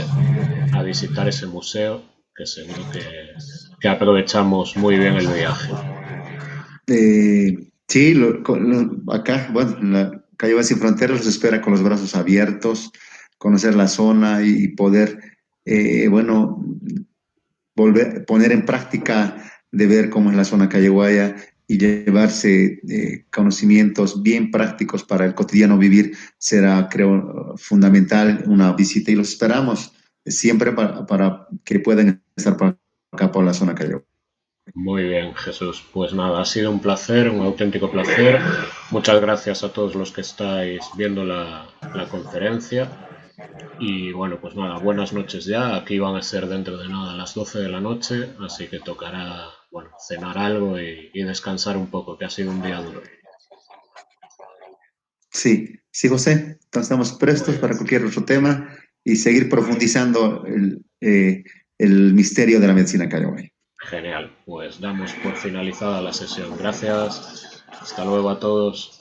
a visitar ese museo, que seguro que aprovechamos muy bien el viaje. Sí, acá, bueno, la Calle Va Sin Fronteras los espera con los brazos abiertos, conocer la zona y poder, bueno, poner en práctica de ver cómo es la zona calleguaya y llevarse conocimientos bien prácticos para el cotidiano vivir será, creo, fundamental una visita y los esperamos siempre para que puedan estar por acá por la zona calleguaya. Muy bien, Jesús. Pues nada, ha sido un placer, un auténtico placer. Muchas gracias a todos los que estáis viendo la conferencia. Y bueno, pues nada, buenas noches ya. Aquí van a ser dentro de nada las 12 de la noche, así que tocará, bueno, cenar algo y descansar un poco, que ha sido un día duro. Sí, sí, José. Entonces estamos Muy prestos bien, para cualquier otro tema y seguir profundizando el misterio de la medicina callejuana. genial. Pues damos por finalizada la sesión. Gracias. Hasta luego a todos.